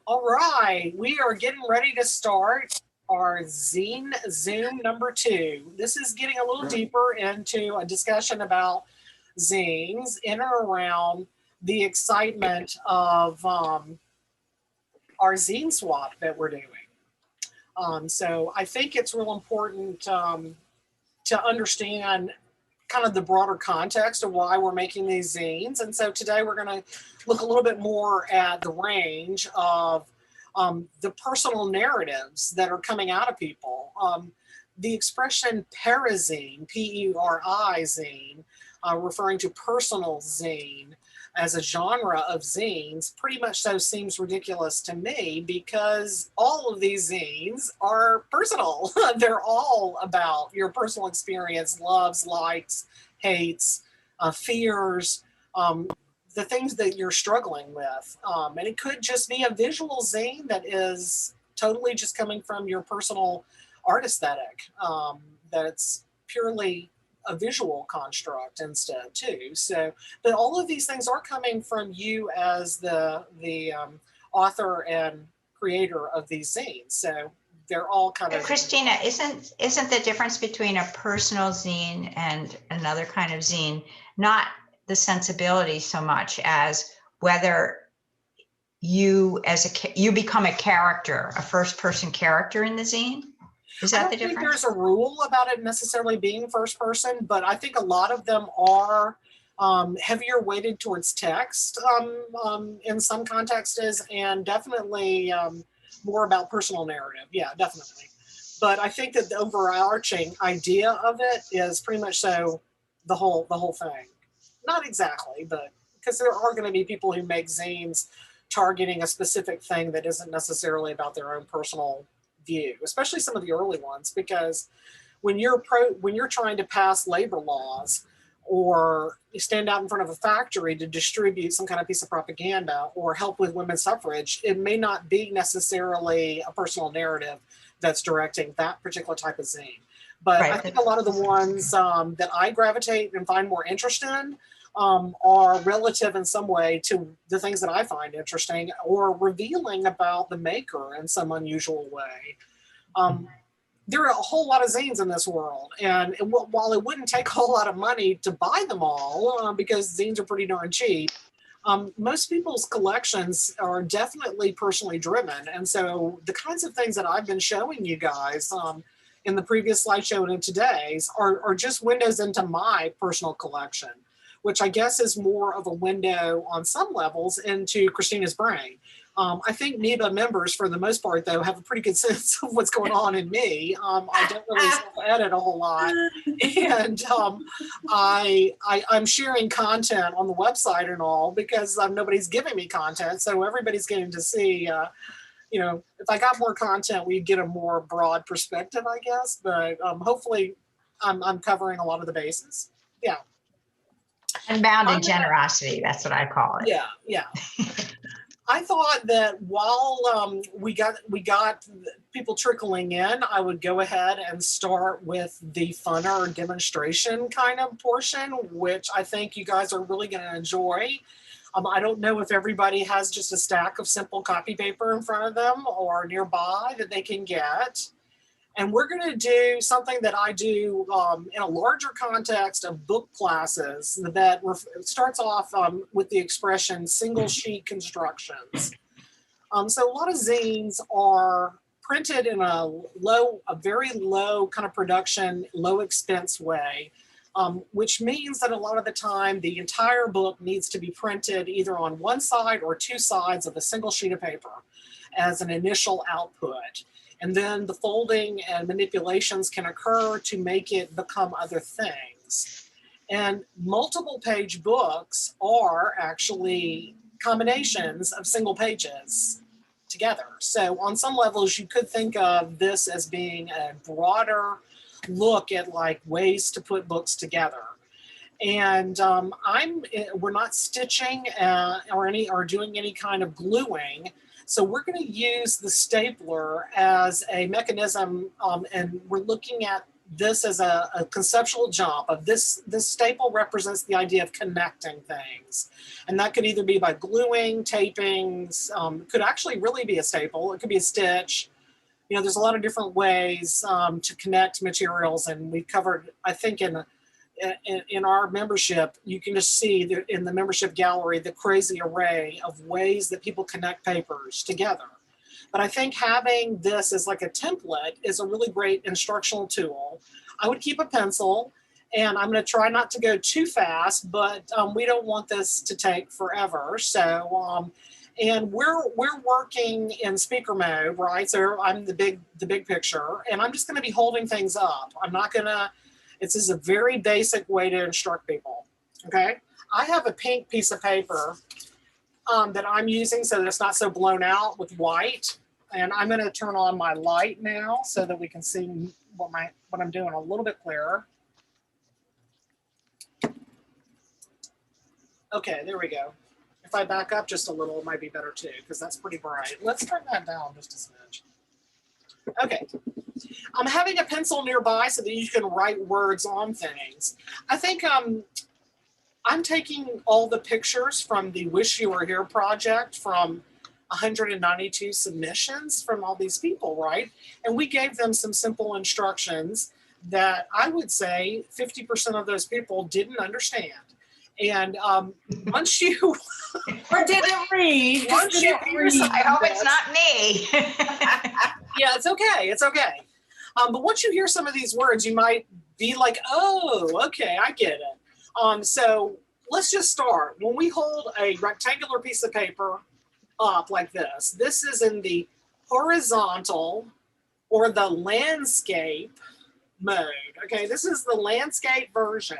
All right, we are getting ready to start our Zine Zoom number 2. This is getting a little deeper into a discussion about zines in and around the excitement of our Zine Swap that we're doing. So I think it's real important to understand kind of the broader context of why we're making these zines. And so today we're going to look a little bit more at the range of the personal narratives that are coming out of people. The expression perizine, P-E-R-I zine, referring to personal zine as a genre of zines, pretty much so seems ridiculous to me because all of these zines are personal. They're all about your personal experience, loves, likes, hates, fears, the things that you're struggling with. And it could just be a visual zine that is totally just coming from your personal art aesthetic, that it's purely a visual construct instead too. So, but all of these things are coming from you as the author and creator of these zines. So they're all kind of. Cristina, isn't the difference between a personal zine and another kind of zine not the sensibility so much as whether you you become a character, a first person character in the zine? Is that the difference? I don't think there's a rule about it necessarily being first person, but I think a lot of them are heavier weighted towards text in some contexts, and definitely more about personal narrative. Yeah, definitely. But I think that the overarching idea of it is pretty much so the whole thing. Not exactly, but because there are going to be people who make zines targeting a specific thing that isn't necessarily about their own personal view, especially some of the early ones, because when you're trying to pass labor laws or you stand out in front of a factory to distribute some kind of piece of propaganda or help with women's suffrage, it may not be necessarily a personal narrative that's directing that particular type of zine. But right. I think a lot of the ones that I gravitate and find more interest in are relative in some way to the things that I find interesting or revealing about the maker in some unusual way. There are a whole lot of zines in this world, and while it wouldn't take a whole lot of money to buy them all, because zines are pretty darn cheap, most people's collections are definitely personally driven. And so the kinds of things that I've been showing you guys in the previous slideshow and in today's are just windows into my personal collection, which I guess is more of a window on some levels into Cristina's brain. I think NEBA members, for the most part, though, have a pretty good sense of what's going on in me. I don't really self-edit a whole lot. And I'm sharing content on the website and all because nobody's giving me content. So everybody's getting to see, if I got more content, we'd get a more broad perspective, I guess. But hopefully I'm covering a lot of the bases. Yeah. Unbounded generosity, that's what I call it. Yeah, yeah. I thought that while we got people trickling in, I would go ahead and start with the funner demonstration kind of portion, which I think you guys are really going to enjoy. I don't know if everybody has just a stack of simple copy paper in front of them or nearby that they can get. And we're going to do something that I do in a larger context of book classes that starts off with the expression single sheet constructions. So a lot of zines are printed in a very low kind of production, low expense way, which means that a lot of the time the entire book needs to be printed either on one side or two sides of a single sheet of paper as an initial output. And then the folding and manipulations can occur to make it become other things. And multiple page books are actually combinations of single pages together. So on some levels, you could think of this as being a broader look at like ways to put books together. And we're not stitching or doing any kind of gluing. So we're going to use the stapler as a mechanism, and we're looking at this as a conceptual jump of this staple represents the idea of connecting things. And that could either be by gluing, taping, could actually really be a staple. It could be a stitch. You know, there's a lot of different ways to connect materials, and we covered, I think in our membership, you can just see in the membership gallery the crazy array of ways that people connect papers together. But I think having this as like a template is a really great instructional tool. I would keep a pencil, and I'm going to try not to go too fast, but we don't want this to take forever. So, and we're working in speaker mode, right? So I'm the big picture, and I'm just going to be holding things up. I'm not going to. This is a very basic way to instruct people. Okay, I have a pink piece of paper that I'm using so that it's not so blown out with white. And I'm going to turn on my light now so that we can see what I'm doing a little bit clearer. Okay, there we go. If I back up just a little, it might be better too, because that's pretty bright. Let's turn that down just a smidge. Okay. I'm having a pencil nearby so that you can write words on things. I think I'm taking all the pictures from the Wish You Were Here project from 192 submissions from all these people, right? And we gave them some simple instructions that I would say 50% of those people didn't understand. And once you or didn't read, once you hear some I hope it's not me. yeah, it's okay. It's okay. But once you hear some of these words, you might be like, oh, okay, I get it. So let's just start. When we hold a rectangular piece of paper up like this, this is in the horizontal or the landscape mode. Okay, this is the landscape version.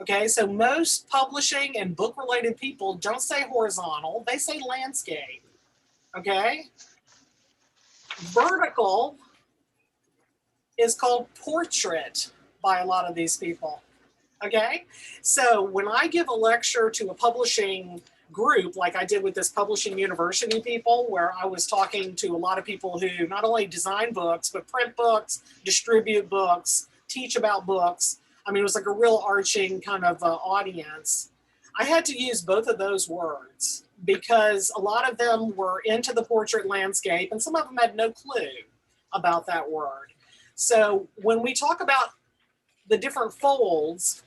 Okay, so most publishing and book-related people don't say horizontal, they say landscape. Okay, vertical is called portrait by a lot of these people. Okay, so when I give a lecture to a publishing group, like I did with this publishing university people, where I was talking to a lot of people who not only design books, but print books, distribute books, teach about books. I mean, it was like a real arching kind of audience. I had to use both of those words because a lot of them were into the portrait landscape and some of them had no clue about that word. So when we talk about the different folds,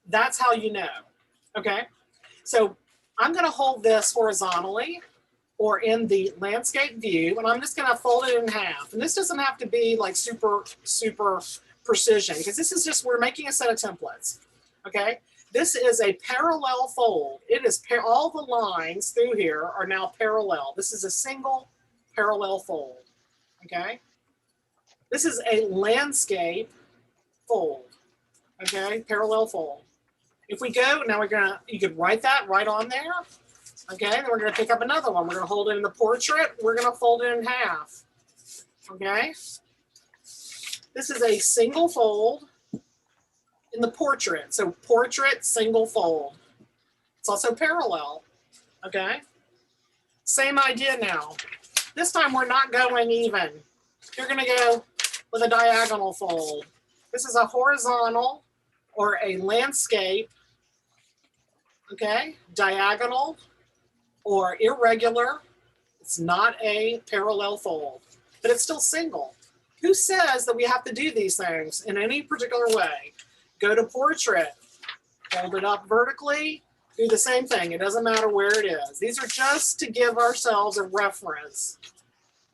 that's how you know, okay? So I'm gonna hold this horizontally or in the landscape view, and I'm just gonna fold it in half. And this doesn't have to be like super precision, because this is just, we're making a set of templates, okay? This is a parallel fold. It is, all the lines through here are now parallel. This is a single parallel fold, okay? This is a landscape fold, okay? Parallel fold. If we go, now you could write that right on there, okay? Then we're gonna pick up another one. We're gonna hold it in the portrait. We're gonna fold it in half, okay? This is a single fold in the portrait. So portrait, single fold. It's also parallel, okay? Same idea now. This time we're not going even. You're gonna go with a diagonal fold. This is a horizontal or a landscape, okay? Diagonal or irregular. It's not a parallel fold, but it's still single. Who says that we have to do these things in any particular way? Go to portrait, hold it up vertically, do the same thing. It doesn't matter where it is. These are just to give ourselves a reference,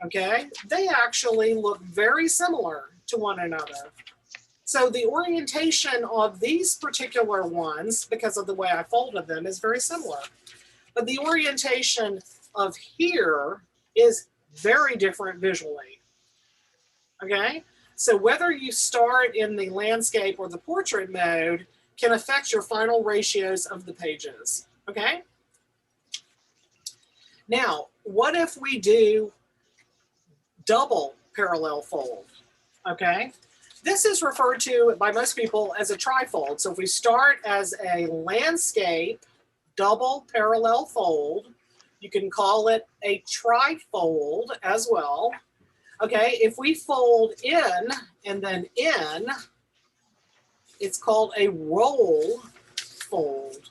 okay? They actually look very similar to one another. So the orientation of these particular ones, because of the way I folded them, is very similar. But the orientation of here is very different visually. Okay, so whether you start in the landscape or the portrait mode can affect your final ratios of the pages, okay? Now, what if we do double parallel fold, okay? This is referred to by most people as a trifold. So if we start as a landscape double parallel fold, you can call it a trifold as well. Okay, if we fold in and then in, it's called a roll fold.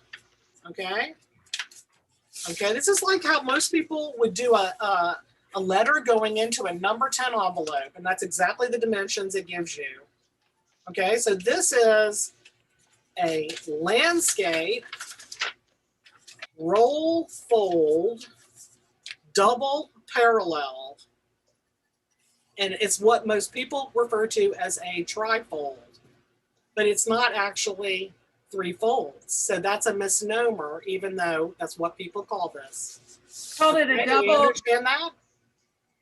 Okay. Okay, this is like how most people would do a letter going into a number 10 envelope, and that's exactly the dimensions it gives you. Okay, so this is a landscape roll fold double parallel, and it's what most people refer to as a trifold, but it's not actually 3 folds. So that's a misnomer, even though that's what people call this. Called it a Okay, you understand that?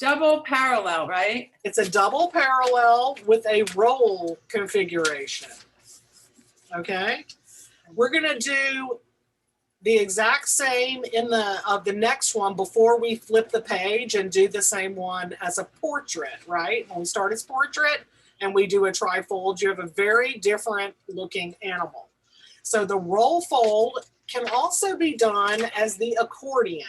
double parallel, right? It's a double parallel with a roll configuration. Okay, we're gonna do the exact same in the next one before we flip the page and do the same one as a portrait, right? When we start as portrait and we do a trifold, you have a very different looking animal. So the roll fold can also be done as the accordion.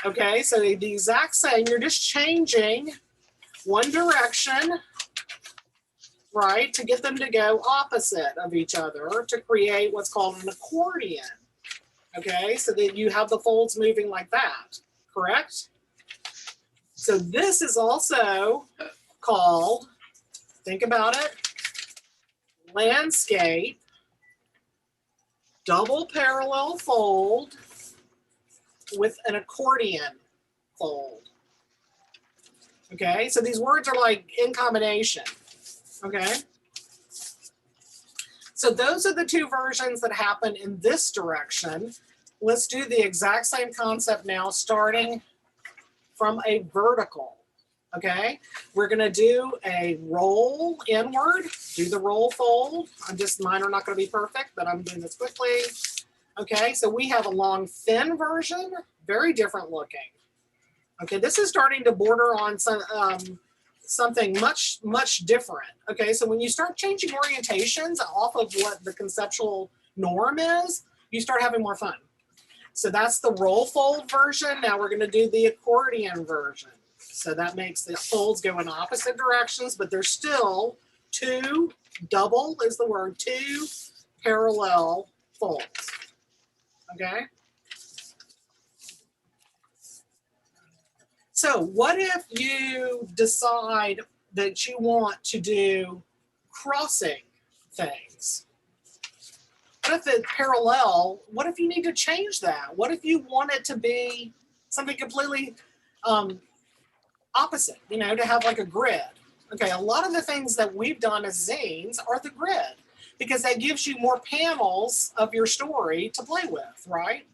Okay, so the exact same, you're just changing one direction, right, to get them to go opposite of each other to create what's called an accordion. Okay, so that you have the folds moving like that, correct? So this is also called, think about it, landscape double parallel fold with an accordion fold. Okay, so these words are like in combination. Okay, so those are the 2 versions that happen in this direction. Let's do the exact same concept now, starting from a vertical. Okay, we're gonna do a roll inward, do the roll fold. Mine are not gonna be perfect, but I'm doing this quickly. Okay, so we have a long thin version, very different looking. Okay, this is starting to border on something much, much different. Okay, so when you start changing orientations off of what the conceptual norm is, you start having more fun. So that's the roll fold version. Now we're gonna do the accordion version. So that makes the folds go in opposite directions, but there's still 2, double is the word, 2 parallel folds. Okay. So what if you decide that you want to do crossing things? What if it's parallel? What if you need to change that? What if you want it to be something completely opposite, you know, to have like a grid? Okay, a lot of the things that we've done as zines are the grid because that gives you more panels of your story to play with, right?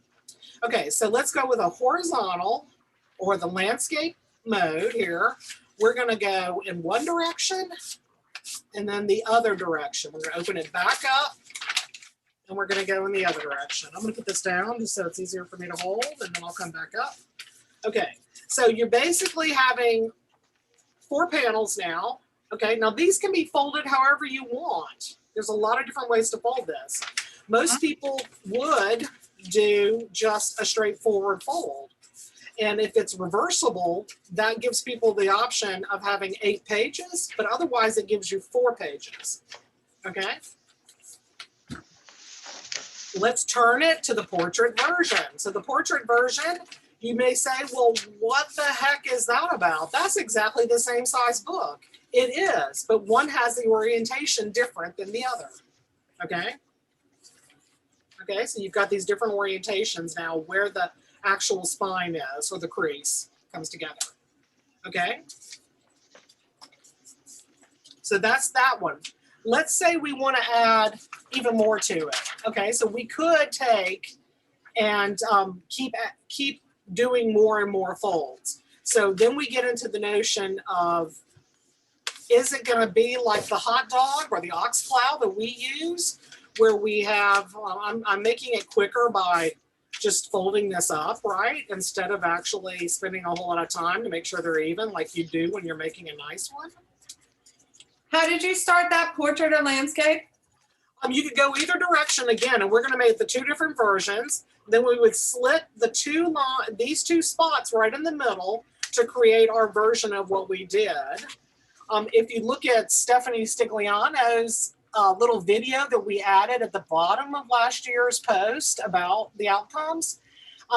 Okay, so let's go with a horizontal or the landscape mode here. We're gonna go in one direction and then the other direction. We're gonna open it back up and we're gonna go in the other direction. I'm gonna put this down just so it's easier for me to hold and then I'll come back up. Okay, so you're basically having 4 panels now. Okay, now these can be folded however you want. There's a lot of different ways to fold this. Most people would do just a straightforward fold. And if it's reversible, that gives people the option of having 8 pages, but otherwise it gives you 4 pages. Okay? Let's turn it to the portrait version. So the portrait version, you may say, well, what the heck is that about? That's exactly the same size book. It is, but one has the orientation different than the other. Okay? Okay, so you've got these different orientations now where the actual spine is, or the crease comes together. Okay? So that's that one. Let's say we want to add even more to it. Okay, so we could take and keep doing more and more folds. So then we get into the notion of, is it going to be like the hot dog or the ox plow that we use, where we have, I'm making it quicker by just folding this up, right? Instead of actually spending a whole lot of time to make sure they're even, like you do when you're making a nice one. How did you start that, portrait or landscape? You could go either direction again, and we're going to make the 2 different versions. Then we would slit the these 2 spots right in the middle. to create our version of what we did. If you look at Stephanie Stigliano's little video that we added at the bottom of last year's post about the outcomes,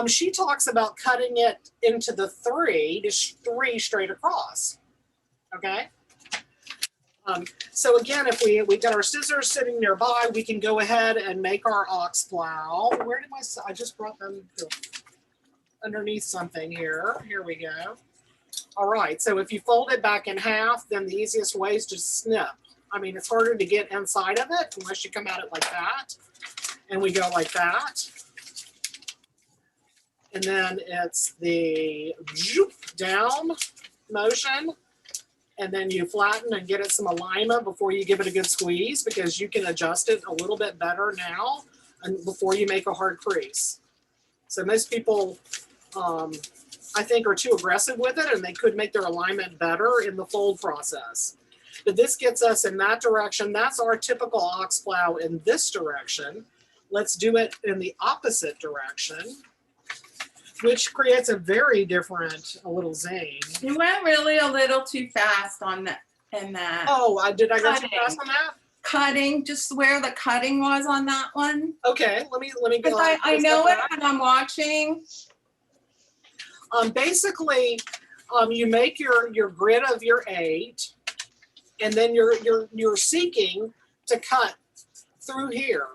she talks about cutting it into the three straight across. Okay. So again, if we got our scissors sitting nearby, we can go ahead and make our ox plow. Where did I just brought them underneath something here. Here we go. All right, so if you fold it back in half, then the easiest way is just snip. I mean, it's harder to get inside of it unless you come at it like that. And we go like that. And then it's the down motion. And then you flatten and get it some alignment before you give it a good squeeze, because you can adjust it a little bit better now and before you make a hard crease. So most people, I think, are too aggressive with it, and they could make their alignment better in the fold process. But this gets us in that direction. That's our typical ox plow in this direction. Let's do it in the opposite direction, which creates a very different little zane. You went really a little too fast on that. Oh, did I go too fast on that? Cutting, just where the cutting was on that one. Okay, let me go. Because I know it when I'm watching. Basically, you make your grid of your 8, and then you're seeking to cut through here.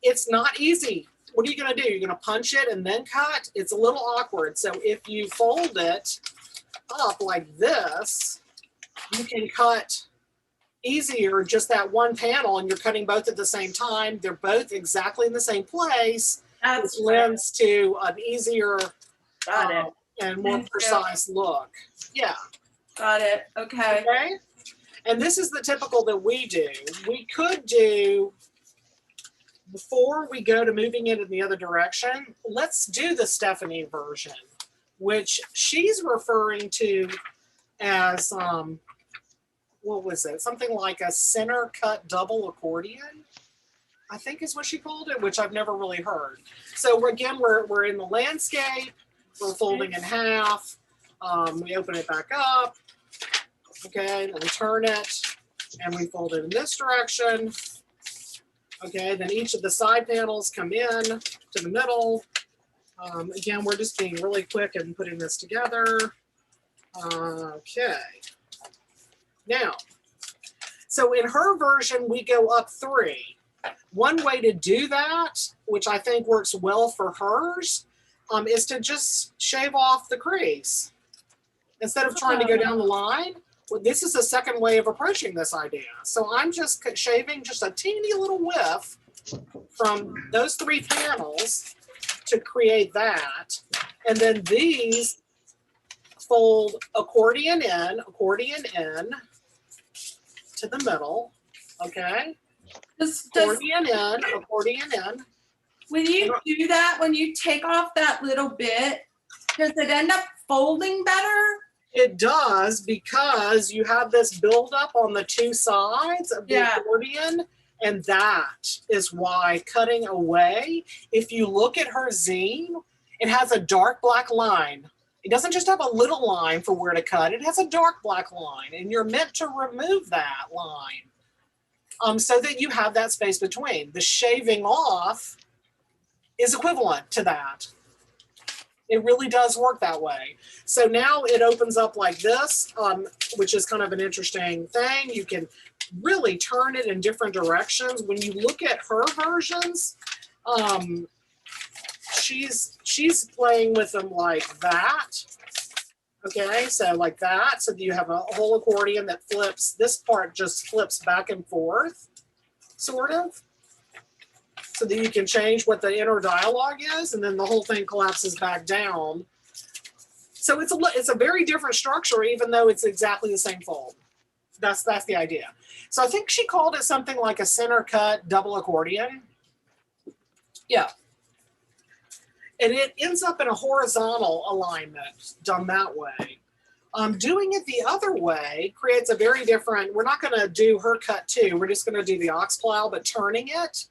It's not easy. What are you going to do? You're going to punch it and then cut? It's a little awkward. So if you fold it up like this, you can cut easier just that one panel, and you're cutting both at the same time. They're both exactly in the same place. This lends to an easier and more precise look. Yeah. Got it. Okay. Okay. And this is the typical that we do. We could do, before we go to moving it in the other direction, let's do the Stephanie version, which she's referring to as, what was it? Something like a center cut double accordion, I think is what she called it, which I've never really heard. So we're in the landscape, we're folding in half, we open it back up, okay, then we turn it, and we fold it in this direction. Okay, then each of the side panels come in to the middle. Again, we're just being really quick and putting this together. Okay. Now, so in her version, we go up 3. One way to do that, which I think works well for hers, is to just shave off the crease. Instead of trying to go down the line, well, this is a second way of approaching this idea. So I'm just shaving just a teeny little whiff from those 3 panels to create that. And then these fold accordion in to the middle, okay? Accordion in. When you do that, when you take off that little bit, does it end up folding better? It does, because you have this buildup on the 2 sides of the accordion, and that is why cutting away, if you look at her zine, it has a dark black line. It doesn't just have a little line for where to cut, it has a dark black line, and you're meant to remove that line so that you have that space between. The shaving off is equivalent to that. It really does work that way. So now it opens up like this, which is kind of an interesting thing. You can really turn it in different directions. When you look at her versions, she's playing with them like that. Okay, so like that. So you have a whole accordion that flips. This part just flips back and forth, sort of, so that you can change what the inner dialogue is, and then the whole thing collapses back down. So it's a very different structure, even though it's exactly the same fold. That's the idea. So I think she called it something like a center cut double accordion. Yeah. And it ends up in a horizontal alignment done that way. Doing it the other way creates a very different, we're not going to do her cut too, we're just going to do the ox plow, but turning it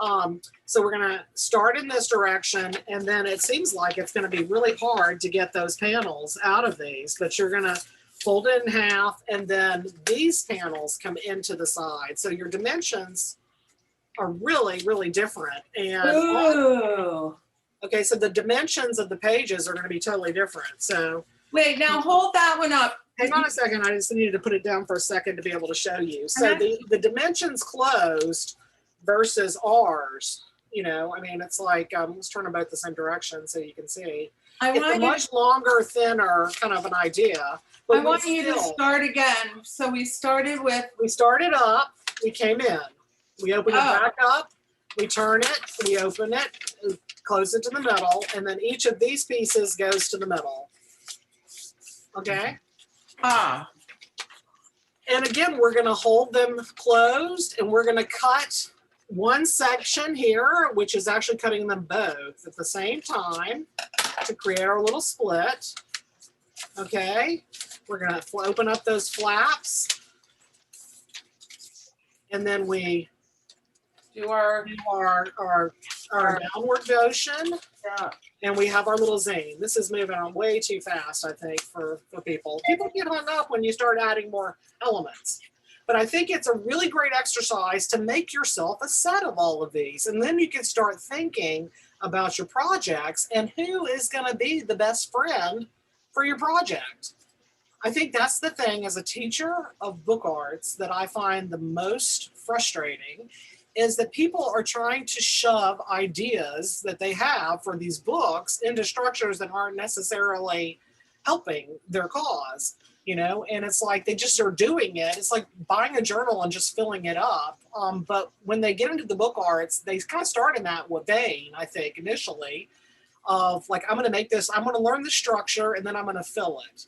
So we're gonna start in this direction, and then it seems like it's gonna be really hard to get those panels out of these, but you're gonna fold it in half, and then these panels come into the side. So your dimensions are really, really different. And Ooh. okay, so the dimensions of the pages are gonna be totally different. So Wait, now hold that one up. hang on a second, I just needed to put it down for a second to be able to show you. So the dimensions closed versus ours, you know, I mean, it's like, let's turn them both the same direction so you can see. I It's a much longer, thinner kind of an idea. But want you to start again. So we started with. We started up, we came in. We open it back up, we turn it, we open it, close it to the middle, and then each of these pieces goes to the middle. Okay? Ah. And again, we're gonna hold them closed, and we're gonna cut one section here, which is actually cutting them both at the same time to create our little split. Okay, we're gonna open up those flaps, and then we do our downward motion, and we have our little zine. This is moving on way too fast, I think, for people. People get hung up when you start adding more elements. But I think it's a really great exercise to make yourself a set of all of these. And then you can start thinking about your projects and who is gonna be the best friend for your project. I think that's the thing as a teacher of book arts that I find the most frustrating is that people are trying to shove ideas that they have for these books into structures that aren't necessarily helping their cause. You know, and it's like they just are doing it. It's like buying a journal and just filling it up. But when they get into the book arts, they kind of start in that vein, I think, initially, of like, I'm going to make this, I'm going to learn the structure, and then I'm going to fill it.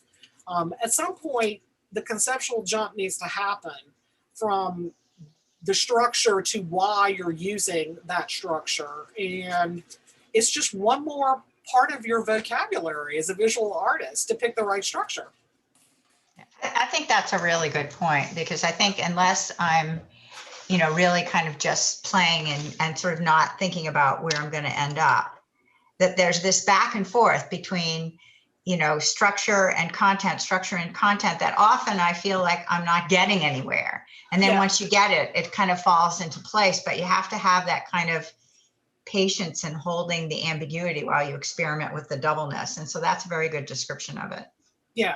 At some point, the conceptual jump needs to happen from the structure to why you're using that structure. And it's just one more part of your vocabulary as a visual artist to pick the right structure. I think that's a really good point, because I think unless I'm, you know, really kind of just playing and sort of not thinking about where I'm going to end up, that there's this back and forth between, you know, structure and content that often I feel like I'm not getting anywhere. And then once you get it, it kind of falls into place, but you have to have that kind of patience in holding the ambiguity while you experiment with the doubleness. And so that's a very good description of it. Yeah.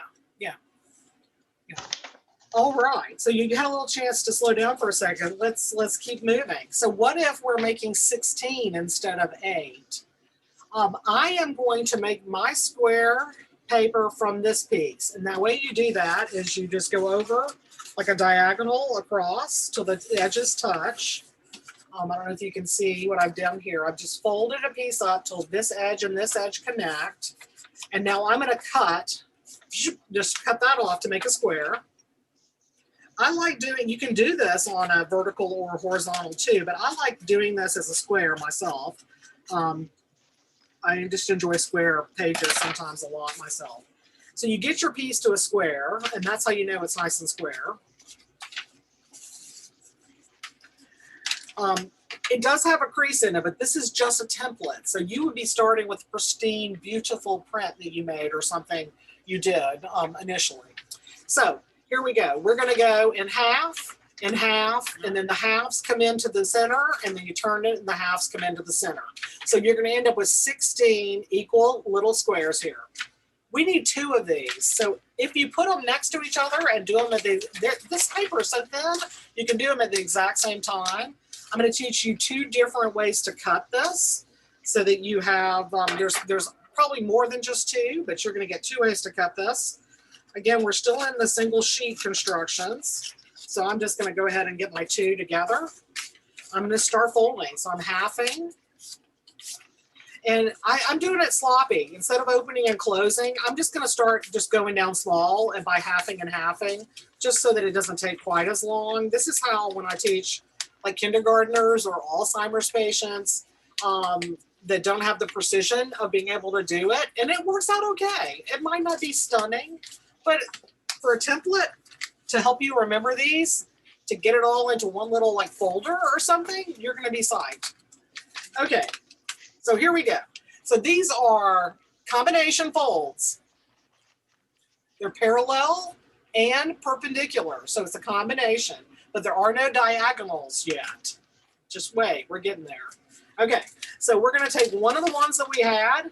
All right, so you had a little chance to slow down for a second. Let's keep moving. So what if we're making 16 instead of 8? I am going to make my square paper from this piece. And the way you do that is you just go over like a diagonal across till the edges touch. I don't know if you can see what I've done here. I've just folded a piece up till this edge and this edge connect. And now I'm gonna just cut that off to make a square. I like doing, you can do this on a vertical or horizontal too, but I like doing this as a square myself. I just enjoy square pages sometimes a lot myself. So you get your piece to a square, and that's how you know it's nice and square. It does have a crease in it, but this is just a template. So you would be starting with pristine, beautiful print that you made or something you did initially. So here we go. We're going to go in half, and then the halves come into the center, and then you turn it and the halves come into the center. So you're going to end up with 16 equal little squares here. We need 2 of these. So if you put them next to each other and do them at this paper is so thin, you can do them at the exact same time. I'm going to teach you 2 different ways to cut this so that you have, there's probably more than just 2, but you're going to get 2 ways to cut this. Again, we're still in the single sheet constructions. So I'm just going to go ahead and get my 2 together. I'm going to start folding. So I'm halving. And I'm doing it sloppy. Instead of opening and closing, I'm just going to start just going down small and by halving and halving, just so that it doesn't take quite as long. This is how when I teach like kindergartners or Alzheimer's patients that don't have the precision of being able to do it. And it works out okay. It might not be stunning, but for a template to help you remember these, to get it all into one little like folder or something, you're going to be psyched. Okay, so here we go. So these are combination folds. They're parallel and perpendicular, so it's a combination, but there are no diagonals yet. Just wait, we're getting there. Okay, so we're gonna take one of the ones that we had.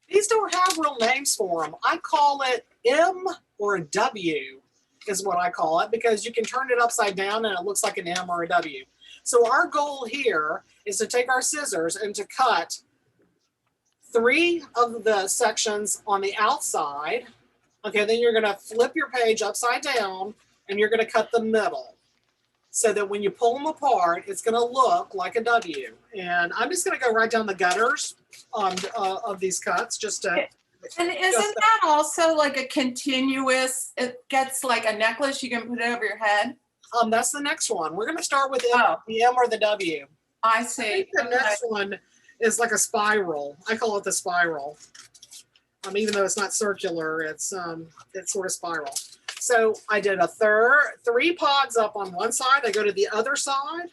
These don't have real names for them. I call it M or a W is what I call it, because you can turn it upside down and it looks like an M or a W. So our goal here is to take our scissors and to cut 3 of the sections on the outside. Okay, then you're gonna flip your page upside down and you're gonna cut the middle, so that when you pull them apart, it's gonna look like a W. And I'm just gonna go right down the gutters of these cuts just to. And isn't that also like a continuous, it gets like a necklace, you can put it over your head? That's the next one. We're gonna start with Oh. the M or the W. I I see. think the next one is like a spiral. I call it the spiral. Even though it's not circular, it's sort of spiral. So I did a 3 pods up on one side. I go to the other side.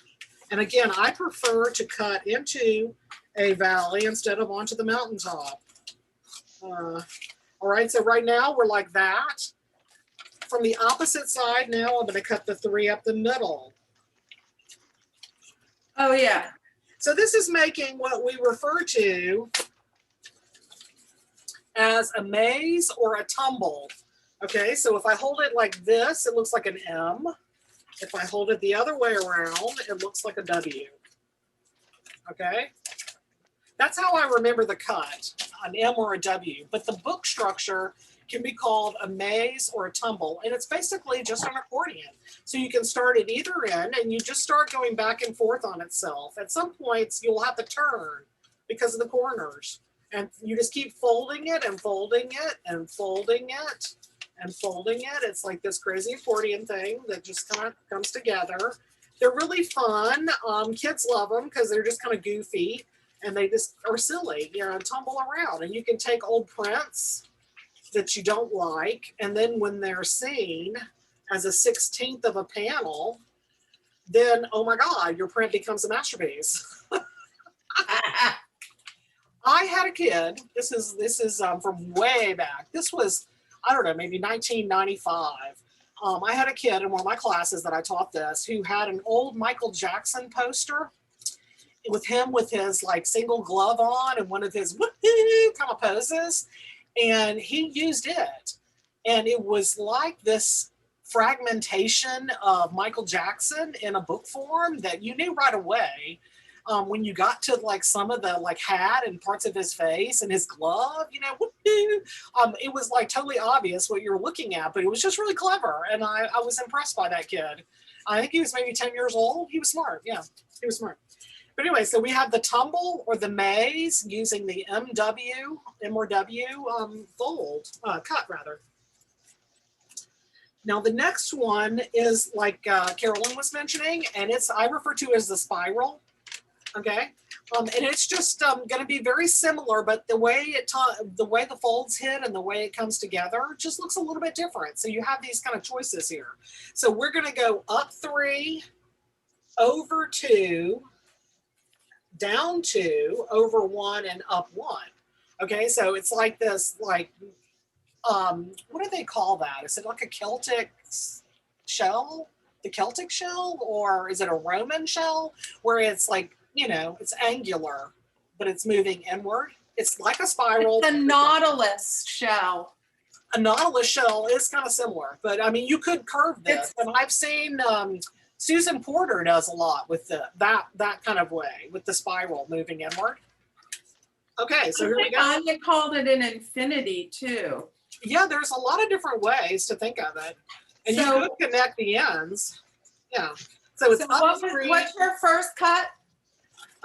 And again, I prefer to cut into a valley instead of onto the mountaintop. All right, so right now we're like that. From the opposite side now, I'm gonna cut the 3 up the middle. Oh, yeah. So this is making what we refer to as a maze or a tumble. Okay, so if I hold it like this, it looks like an M. If I hold it the other way around, it looks like a W. Okay, that's how I remember the cut, an M or a W. But the book structure can be called a maze or a tumble, and it's basically just an accordion. So you can start at either end and you just start going back and forth on itself. At some points, you'll have to turn because of the corners. And you just keep folding it and folding it and folding it and folding it. It's like this crazy accordion thing that just kind of comes together. They're really fun. Kids love them because they're just kind of goofy and they just are silly, you know, tumble around. And you can take old prints that you don't like, and then when they're seen as a 16th of a panel, then, oh my God, your print becomes a masterpiece. I had a kid, this is from way back. This was, I don't know, maybe 1995. I had a kid in one of my classes that I taught this who had an old Michael Jackson poster with him with his like single glove on and one of his woohoo kind of poses. And he used it. And it was like this fragmentation of Michael Jackson in a book form that you knew right away. When you got to like some of the like hat and parts of his face and his glove, you know, it was like totally obvious what you're looking at, but it was just really clever. And I was impressed by that kid. I think he was maybe 10 years old. He was smart. Yeah, he was smart. But anyway, so we have the tumble or the maze using the M or W fold, cut rather. Now the next one is like Carolyn was mentioning, and I refer to as the spiral. Okay, and it's just going to be very similar, but the way the folds hit and the way it comes together just looks a little bit different. So you have these kind of choices here. So we're going to go up 3, over 2, down 2, over 1, and up 1. Okay, so it's like this, like, what do they call that? Is it like a Celtic shell? The Celtic shell? Or is it a Roman shell? Where it's like, you know, it's angular, but it's moving inward. It's like a spiral. It's a nautilus shell. A nautilus shell is kind of similar, but I mean, you could curve this. And I've seen Susan Porter does a lot with that kind of way, with the spiral moving inward. Okay, so here we go. Anya called it an infinity too. Yeah, there's a lot of different ways to think of it. And you could connect the ends. Yeah. So it's up 3. What's your first cut?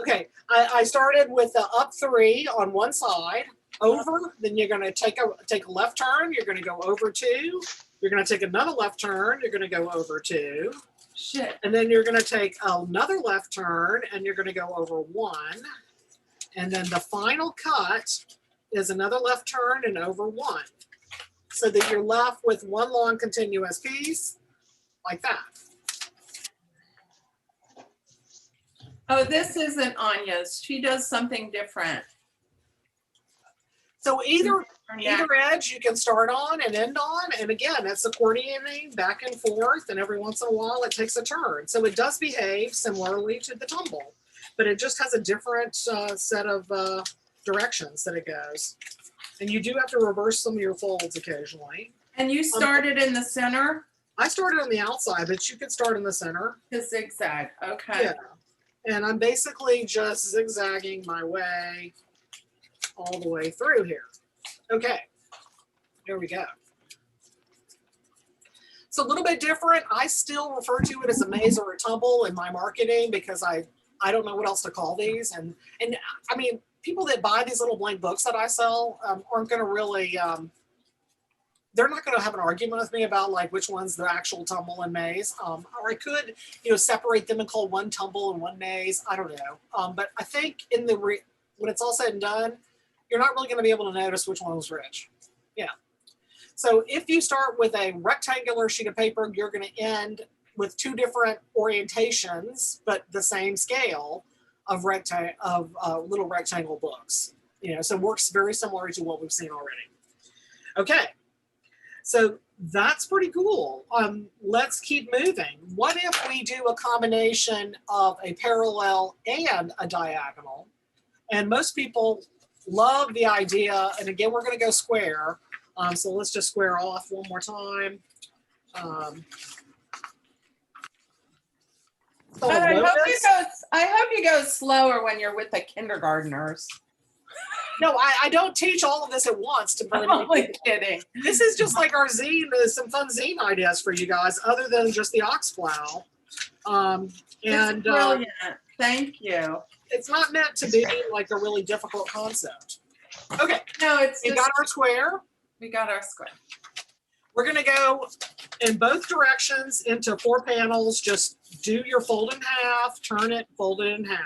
Okay, I started with the up 3 on one side, over, then you're gonna take a left turn, you're gonna go over 2, you're gonna take another left turn, you're gonna go over 2. Shit. And then you're gonna take another left turn and you're gonna go over 1. And then the final cut is another left turn and over 1. So that you're left with one long continuous piece like that. Oh, this isn't Anya's. She does something different. So either Her neck. either edge you can start on and end on. And again, it's accordioning back and forth. And every once in a while it takes a turn. So it does behave similarly to the tumble, but it just has a different set of directions that it goes. And you do have to reverse some of your folds occasionally. And you started in the center? I started on the outside, but you could start in the center. The zigzag, okay. Yeah. And I'm basically just zigzagging my way all the way through here. Okay, there we go. It's a little bit different. I still refer to it as a maze or a tumble in my marketing because I don't know what else to call these. And I mean, people that buy these little blank books that I sell aren't going to really, they're not going to have an argument with me about like which one's the actual tumble and maze. Or I could, separate them and call one tumble and one maze. I don't know. But I think in the when it's all said and done, you're not really going to be able to notice which one was which. Yeah. So if you start with a rectangular sheet of paper, you're going to end with two different orientations, but the same scale of little rectangle books. So it works very similar to what we've seen already. Okay. So that's pretty cool. Let's keep moving. What if we do a combination of a parallel and a diagonal? And most people love the idea, and again, we're going to go square. So let's just square off one more time. But I hope you go slower when you're with the kindergartners. No, I don't teach all of this at once to I'm only kidding. This is just like our zine, some fun zine ideas for you guys, other than just the ox plow. It's brilliant. Thank you. It's not meant to be like a really difficult concept. Okay. No, it's we got our square. We got our square. We're going to go in both directions into 4 panels. Just do your fold in half, turn it, fold it in half.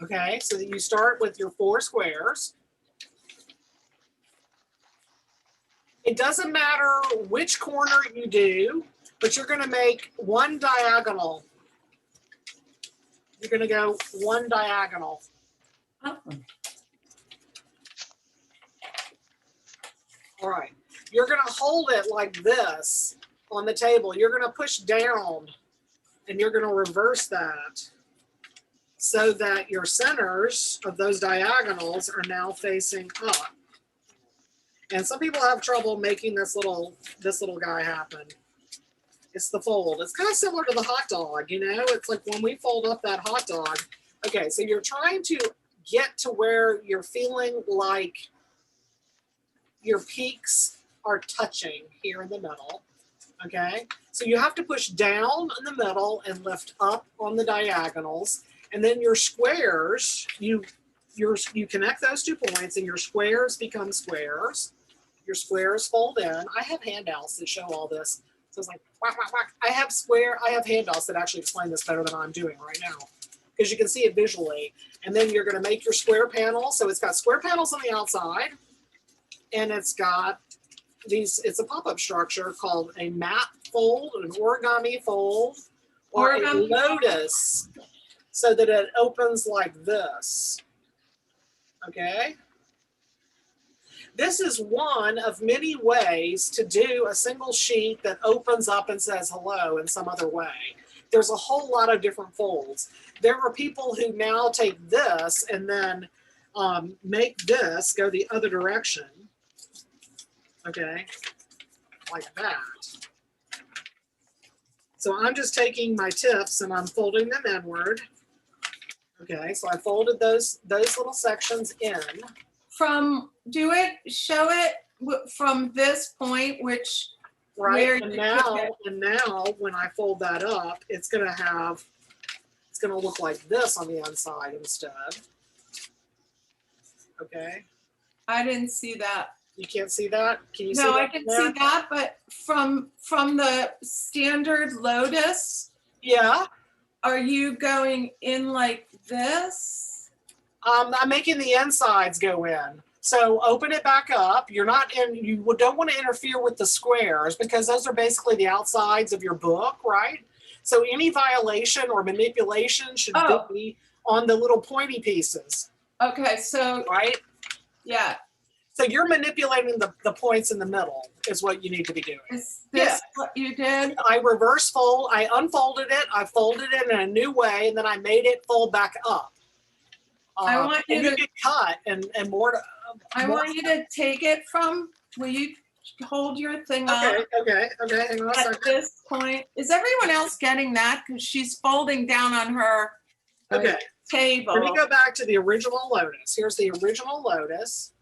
Okay, so that you start with your 4 squares. It doesn't matter which corner you do, but you're going to make one diagonal. You're going to go one diagonal. Oh. All right. You're going to hold it like this on the table. You're going to push down and you're going to reverse that so that your centers of those diagonals are now facing up. And some people have trouble making this little guy happen. It's the fold. It's kind of similar to the hot dog, It's like when we fold up that hot dog. Okay, so you're trying to get to where you're feeling like your peaks are touching here in the middle. Okay, so you have to push down in the middle and lift up on the diagonals. And then your squares, you connect those 2 points and your squares become squares. Your squares fold in. I have handouts that show all this. So it's like, whack, whack, whack. I have handouts that actually explain this better than I'm doing right now, because you can see it visually. And then you're going to make your square panel. So it's got square panels on the outside, and it's got it's a pop-up structure called a map fold, an origami fold, or a lotus, so that it opens like this. Okay? This is one of many ways to do a single sheet that opens up and says hello in some other way. There's a whole lot of different folds. There are people who now take this and then make this go the other direction. Okay, like that. So I'm just taking my tips and I'm folding them inward. Okay, so I folded those little sections in. Show it from this point, which right, and now when I fold that up, it's gonna look like this on the inside instead. Okay. I didn't see that. You can't see that? Can you see that? No, that? I can see that, but from the standard lotus. Yeah. Are you going in like this? I'm making the insides go in. So open it back up. You don't want to interfere with the squares because those are basically the outsides of your book, right? So any violation or manipulation should Oh. be on the little pointy pieces, Okay, so, right? yeah, So you're manipulating the points in the middle is what you need to be doing. is Yeah. this what you did? I reverse fold, I unfolded it, I folded it in a new way, and then I made it fold back up. I want you and you to- can cut and more. I want you to take it from, will you hold your thing up Okay. Hang on a at second. this point? Is everyone else getting that? Because she's folding down on her Okay. table. Let me go back to the original lotus. Here's the original lotus.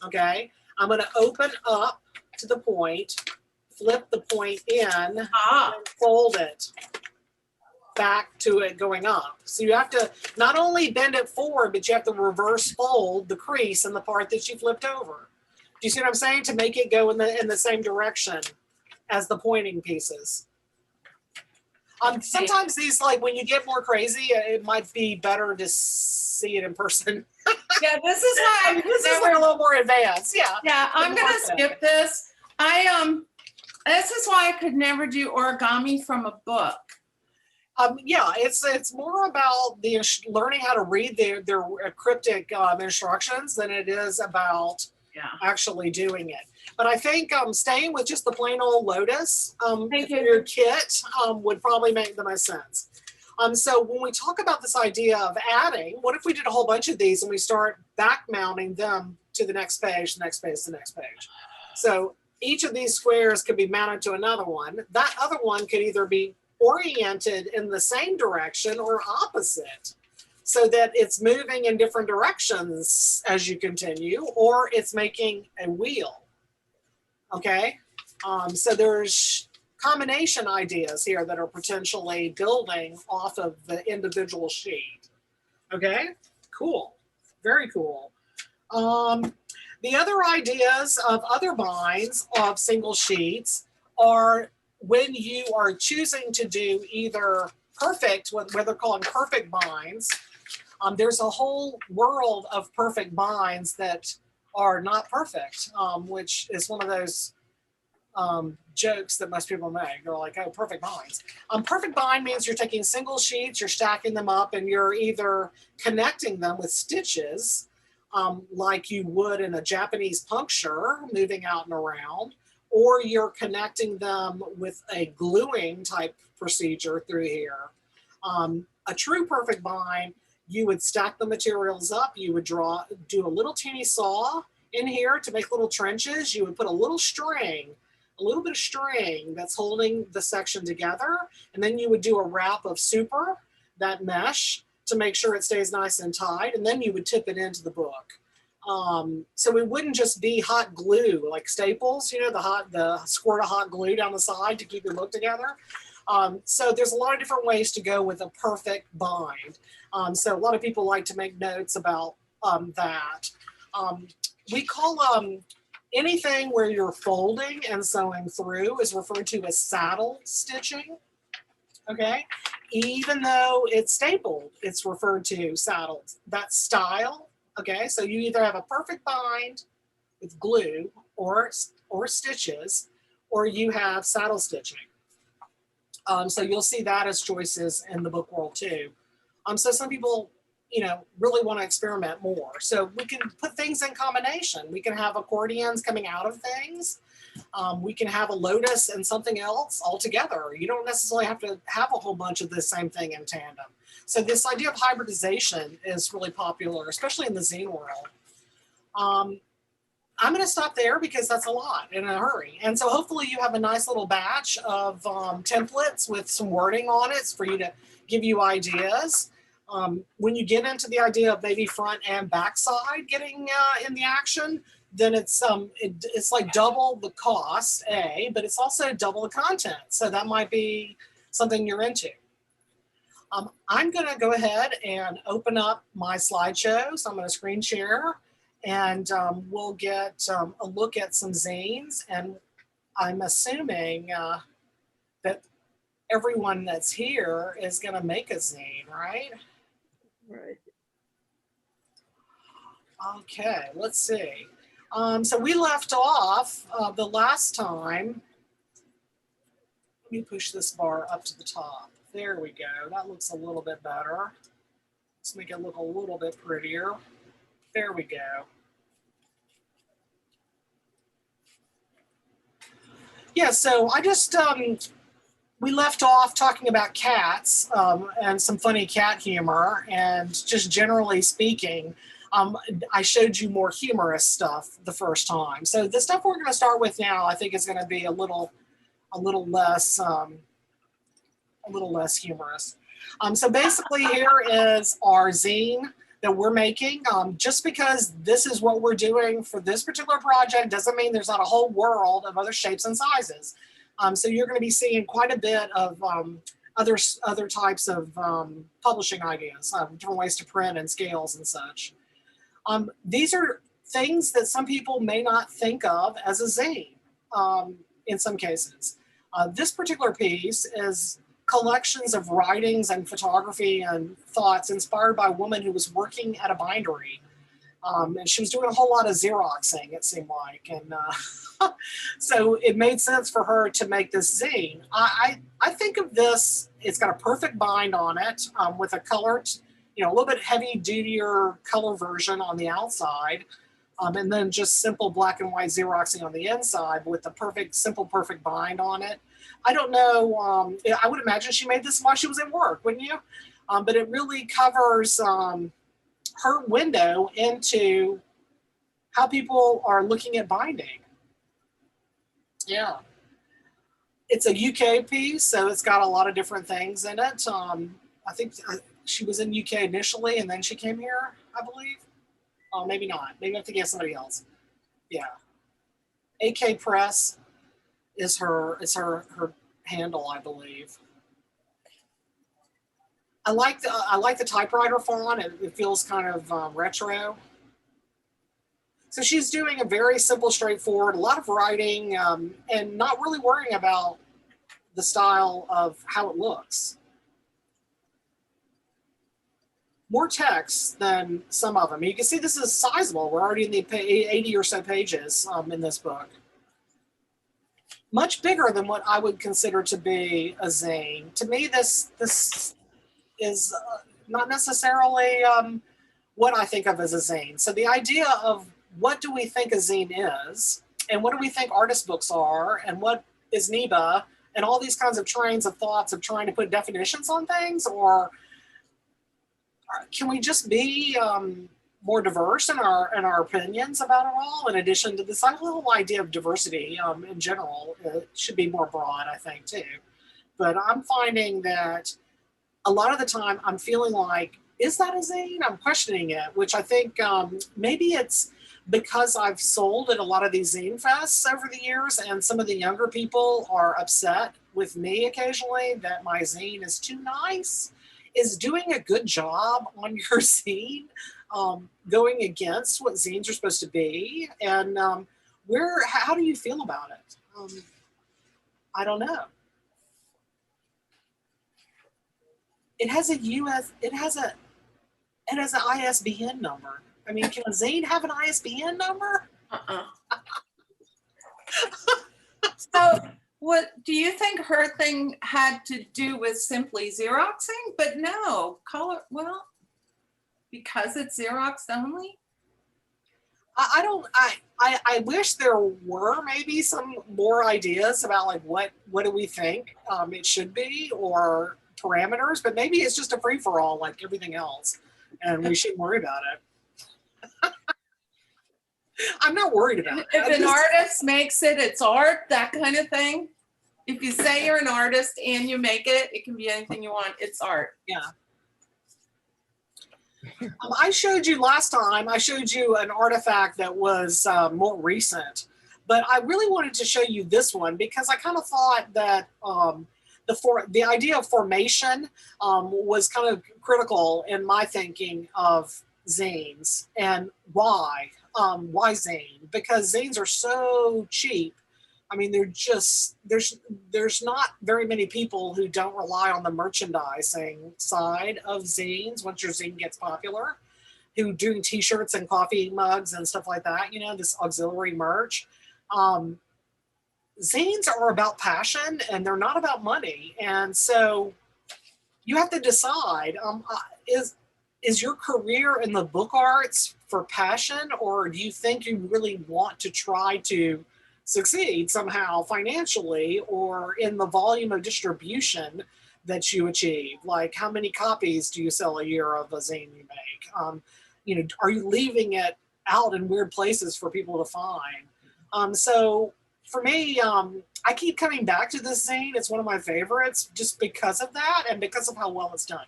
Okay. I'm going to open up to the point, flip the point in, and fold it back to it going up. So you have to not only bend it forward, but you have to reverse fold the crease in the part that you flipped over. Do you see what I'm saying? To make it go in the same direction as the pointing pieces. Sometimes these, like when you get more crazy, it might be better to see it in person. Yeah, this is why This is like a little more advanced. Yeah. Yeah, I'm gonna skip this. This is why I could never do origami from a book. Yeah, it's more about the learning how to read their cryptic instructions than it is about actually doing it. But I think staying with just the plain old lotus for your kit would probably make the most sense. So when we talk about this idea of adding, what if we did a whole bunch of these and we start back mounting them to the next page, the next page, the next page. So each of these squares could be mounted to another one. That other one could either be oriented in the same direction or opposite, so that it's moving in different directions as you continue, or it's making a wheel. Okay, so there's combination ideas here that are potentially building off of the individual sheet. Okay, cool, very cool. The other ideas of other binds of single sheets are when you are choosing to do either perfect, what they're calling perfect binds. There's a whole world of perfect binds that are not perfect, which is one of those jokes that most people make. They're like, oh, perfect binds. Perfect bind means you're taking single sheets, you're stacking them up, and you're either connecting them with stitches, like you would in a Japanese puncture, moving out and around, or you're connecting them with a gluing type procedure through here. A true perfect bind, you would stack the materials up, you would do a little teeny saw in here to make little trenches, you would put a little string, a little bit of string that's holding the section together, and then you would do a wrap of super, that mesh, to make sure it stays nice and tight, and then you would tip it into the book. So it wouldn't just be hot glue, like Staples, you know, the squirt of hot glue down the side to keep your book together. So there's a lot of different ways to go with a perfect bind. So a lot of people like to make notes about that. We call anything where you're folding and sewing through is referred to as saddle stitching. Okay, even though it's stapled, it's referred to saddled. That style. Okay, so you either have a perfect bind with glue or stitches, or you have saddle stitching. So you'll see that as choices in the book world too. So some people, you know, really want to experiment more. So we can put things in combination. We can have accordions coming out of things. We can have a lotus and something else all together. You don't necessarily have to have a whole bunch of the same thing in tandem. So this idea of hybridization is really popular, especially in the zine world. I'm going to stop there because that's a lot in a hurry. And so hopefully you have a nice little batch of templates with some wording on it for you to give you ideas. When you get into the idea of maybe front and back side getting in the action, then it's like double the cost, but it's also double the content. So that might be something you're into. I'm going to go ahead and open up my slideshow. So I'm going to screen share, and we'll get a look at some zines. And I'm assuming that everyone that's here is going to make a zine, right? Right. Okay, let's see. So we left off the last time me push this bar up to the top. There we go. That looks a little bit better. Let's make it look a little bit prettier. There we go. Yeah, so I just, we left off talking about cats and some funny cat humor, and just generally speaking, I showed you more humorous stuff the first time. So the stuff we're going to start with now, I think, is going to be a little less humorous. So basically, here is our zine that we're making. Just because this is what we're doing for this particular project doesn't mean there's not a whole world of other shapes and sizes. So you're going to be seeing quite a bit of other types of publishing ideas, different ways to print and scales and such. These are things that some people may not think of as a zine in some cases. This particular piece is collections of writings and photography and thoughts inspired by a woman who was working at a bindery. And she was doing a whole lot of Xeroxing, it seemed like. And so it made sense for her to make this zine. I think of this, it's got a perfect bind on it with a colored, a little bit heavy duty-er color version on the outside. And then just simple black and white Xeroxing on the inside with the perfect bind on it. I don't know, I would imagine she made this while she was at work, wouldn't you? But it really covers her window into how people are looking at binding. Yeah. It's a UK piece, so it's got a lot of different things in it. I think she was in UK initially, and then she came here, I believe. Maybe not. Maybe I'm thinking of somebody else. Yeah. AK Press is her handle, I believe. I like the typewriter font. It feels kind of retro. So she's doing a very simple, straightforward, a lot of writing, and not really worrying about the style of how it looks. More text than some of them. You can see this is sizable. We're already in the 80 or so pages in this book. Much bigger than what I would consider to be a zine. To me, this is not necessarily what I think of as a zine. So the idea of what do we think a zine is, and what do we think artist books are, and what is NEBA, and all these kinds of trains of thoughts of trying to put definitions on things, or can we just be more diverse in our opinions about it all? In addition to this whole idea of diversity in general, it should be more broad, I think, too. But I'm finding that a lot of the time I'm feeling like, is that a zine? I'm questioning it, which I think maybe it's because I've sold at a lot of these zine fests over the years, and some of the younger people are upset with me occasionally that my zine is too nice. Is doing a good job on your zine going against what zines are supposed to be? And how do you feel about it? I don't know. It has an ISBN number. I mean, can a zine have an ISBN number? So what do you think her thing had to do with simply Xeroxing? But no, well, because it's Xerox only? I wish there were maybe some more ideas about like what do we think it should be, or parameters, but maybe it's just a free-for-all like everything else, and we shouldn't worry about it. I'm not worried about it. If an artist makes it, it's art, that kind of thing. If you say you're an artist and you make it, it can be anything you want. It's art. Yeah. I showed you last time, I showed you an artifact that was more recent, but I really wanted to show you this one because I kind of thought that the idea of formation was kind of critical in my thinking of zines. And why zine? Because zines are so cheap. I mean, there's not very many people who don't rely on the merchandising side of zines once your zine gets popular, who do t-shirts and coffee mugs and stuff like that, this auxiliary merch. zines are about passion and they're not about money. And so you have to decide, is your career in the book arts for passion, or do you think you really want to try to succeed somehow financially or in the volume of distribution that you achieve? Like, how many copies do you sell a year of a zine you make? Are you leaving it out in weird places for people to find? So for me, I keep coming back to this zine. It's one of my favorites just because of that and because of how well it's done.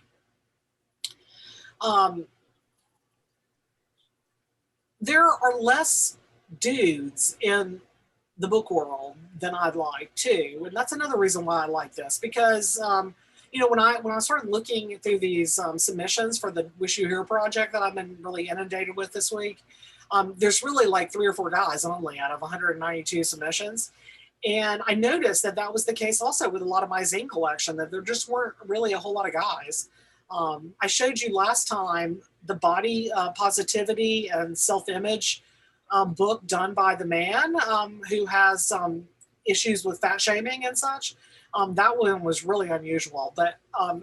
There are less dudes in the book world than I'd like too, and that's another reason why I like this, because when I started looking through these submissions for the Wish You Here project that I've been really inundated with this week, there's really like 3 or 4 guys only out of 192 submissions. And I noticed that that was the case also with a lot of my zine collection, that there just weren't really a whole lot of guys. I showed you last time the body positivity and self-image book done by the man who has issues with fat shaming and such. That one was really unusual, but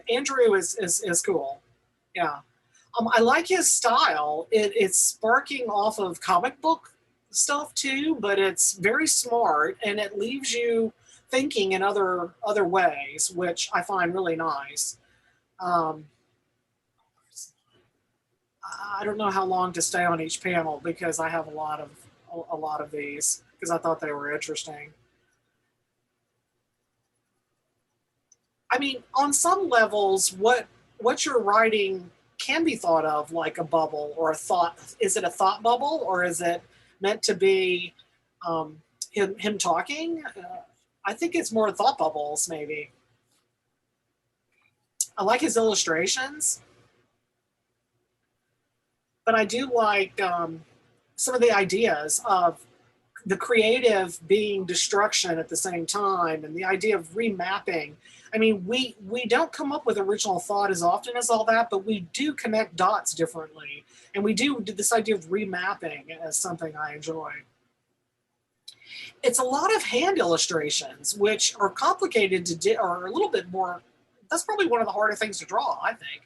Andrew is cool. Yeah. I like his style. It's sparking off of comic book stuff too, but it's very smart and it leaves you thinking in other ways, which I find really nice. I don't know how long to stay on each panel because I have a lot of these because I thought they were interesting. I mean, on some levels, what you're writing can be thought of like a bubble or a thought. Is it a thought bubble or is it meant to be him talking? I think it's more thought bubbles, maybe. I like his illustrations, but I do like some of the ideas of the creative being destruction at the same time, and the idea of remapping. I mean, we don't come up with original thought as often as all that, but we do connect dots differently. And we do this idea of remapping as something I enjoy. It's a lot of hand illustrations, which are complicated to do, or a little bit more. That's probably one of the harder things to draw, I think.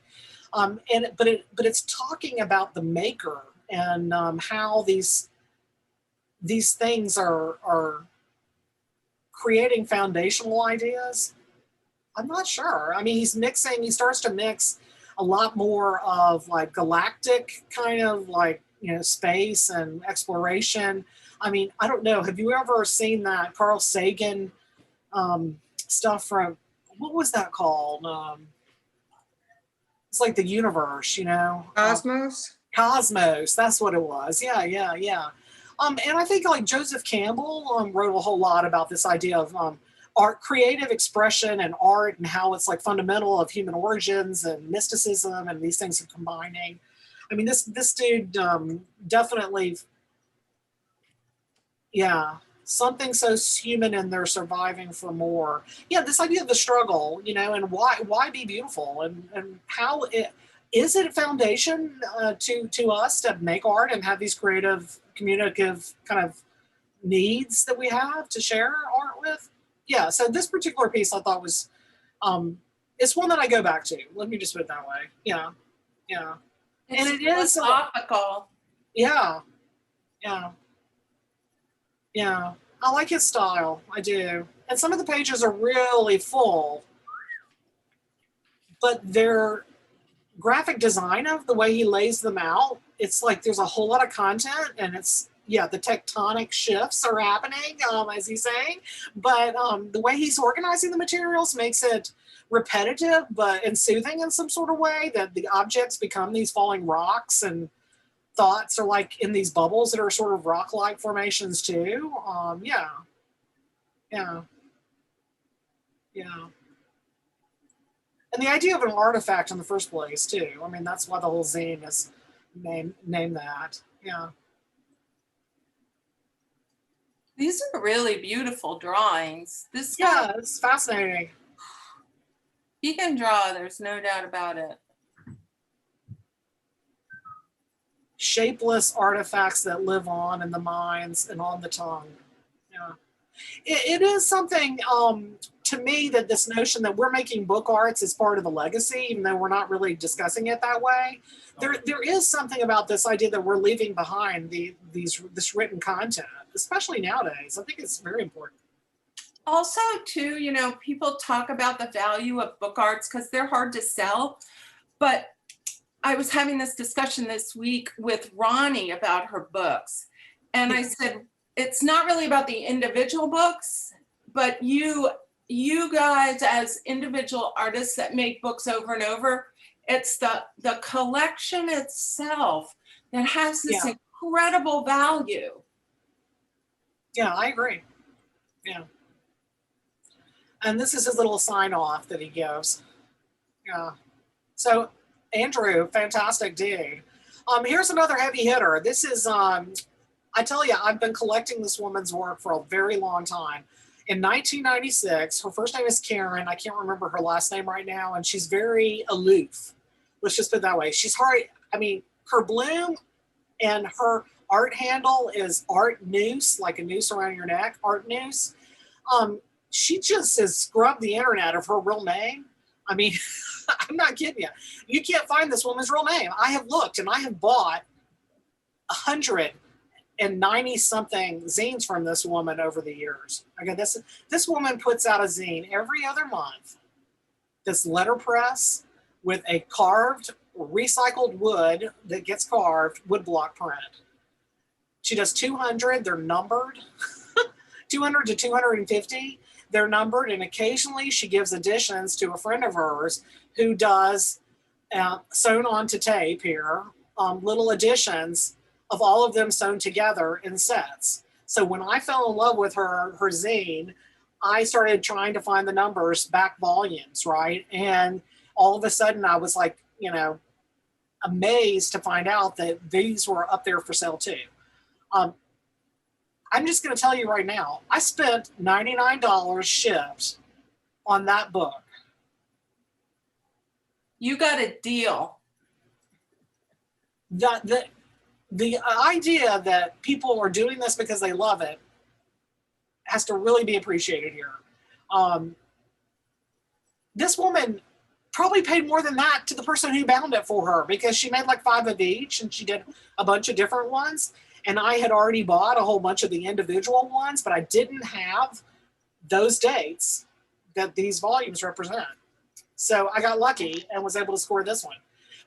But it's talking about the maker and how these things are creating foundational ideas. I'm not sure. I mean, he starts to mix a lot more of like galactic kind of like, space and exploration. I mean, I don't know. Have you ever seen that Carl Sagan stuff from, what was that called? It's like the universe, Cosmos? Cosmos, that's what it was. Yeah. And I think like Joseph Campbell wrote a whole lot about this idea of art, creative expression and art, and how it's like fundamental of human origins and mysticism, and these things are combining. I mean, this dude definitely, yeah, something so human in their surviving for more. Yeah, this idea of the struggle, and why be beautiful, and how is it a foundation to us to make art and have these creative, communicative kind of needs that we have to share art with? Yeah, so this particular piece I thought was, it's one that I go back to. Let me just put it that way. Yeah. It's And it is philosophical. Yeah. I like his style. I do. And some of the pages are really full, but their graphic design of the way he lays them out, it's like there's a whole lot of content, and it's, the tectonic shifts are happening, as he's saying, but the way he's organizing the materials makes it repetitive and soothing in some sort of way, that the objects become these falling rocks, and thoughts are like in these bubbles that are sort of rock-like formations too. Yeah. And the idea of an artifact in the first place too. I mean, that's why the whole zine is named that. Yeah. These are really beautiful drawings. This Yeah, guy, it's fascinating. he can draw, there's no doubt about it. Shapeless artifacts that live on in the minds and on the tongue. Yeah. It is something to me that this notion that we're making book arts is part of the legacy, even though we're not really discussing it that way. There is something about this idea that we're leaving behind this written content, especially nowadays. I think it's very important. Also, too, you know, people talk about the value of book arts because they're hard to sell. But I was having this discussion this week with Ronnie about her books. And I said, it's not really about the individual books, but you guys as individual artists that make books over and over, it's the collection itself that has this incredible value. Yeah, I agree. Yeah. And this is his little sign off that he gives. Yeah. So Andrew, fantastic dude. Here's another heavy hitter. This is, I tell you, I've been collecting this woman's work for a very long time. In 1996, her first name is Karen. I can't remember her last name right now. And she's very aloof. Let's just put it that way. She's hard. I mean, her bloom and her art handle is Art Noose, like a noose around your neck, Art Noose. She just has scrubbed the internet of her real name. I mean, I'm not kidding you. You can't find this woman's real name. I have looked and I have bought 190 something zines from this woman over the years. Okay, this woman puts out a zine every other month. This letterpress with a carved, recycled wood that gets carved, woodblock print. She does 200, they're numbered, 200 to 250. They're numbered, and occasionally she gives additions to a friend of hers who does sewn onto tape here, little additions of all of them sewn together in sets. So when I fell in love with her zine, I started trying to find the numbers, back volumes, right? And all of a sudden I was like, you know, amazed to find out that these were up there for sale too. I'm just going to tell you right now, I spent $99 shipped on that book. You got a deal. The idea that people are doing this because they love it has to really be appreciated here. This woman probably paid more than that to the person who bound it for her because she made like 5 of each and she did a bunch of different ones. And I had already bought a whole bunch of the individual ones, but I didn't have those dates that these volumes represent. So I got lucky and was able to score this one.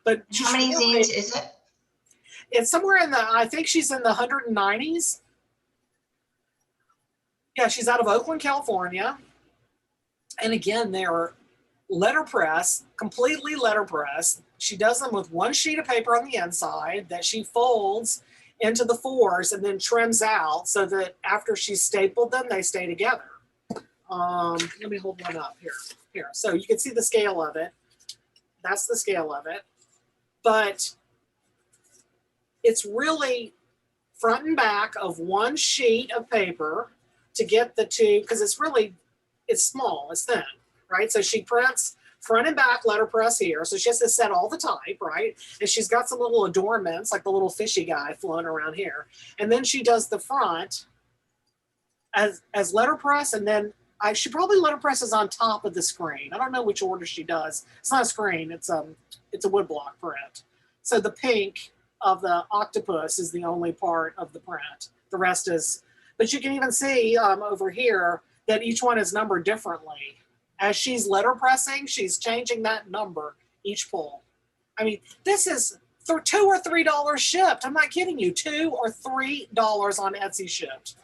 But how many zines is it? It's somewhere in the, I think she's in the 190s. Yeah, she's out of Oakland, California. And again, they're letterpress, completely letterpress. She does them with one sheet of paper on the inside that she folds into the 4s and then trims out so that after she's stapled them, they stay together. Let me hold one up here. So you can see the scale of it. That's the scale of it. But it's really front and back of one sheet of paper to get the two, because it's small, it's thin, right? So she prints front and back letterpress here. So she has to set all the type, right? And she's got some little adornments, like the little fishy guy floating around here. And then she does the front as letterpress, and then she probably letterpresses on top of the screen. I don't know which order she does. It's not a screen, it's a woodblock print. So the pink of the octopus is the only part of the print. The rest is, but you can even see over here that each one is numbered differently. As she's letterpressing, she's changing that number each pull. I mean, this is for $2 or $3 shipped. I'm not kidding you. $2 or $3 on Etsy shipped.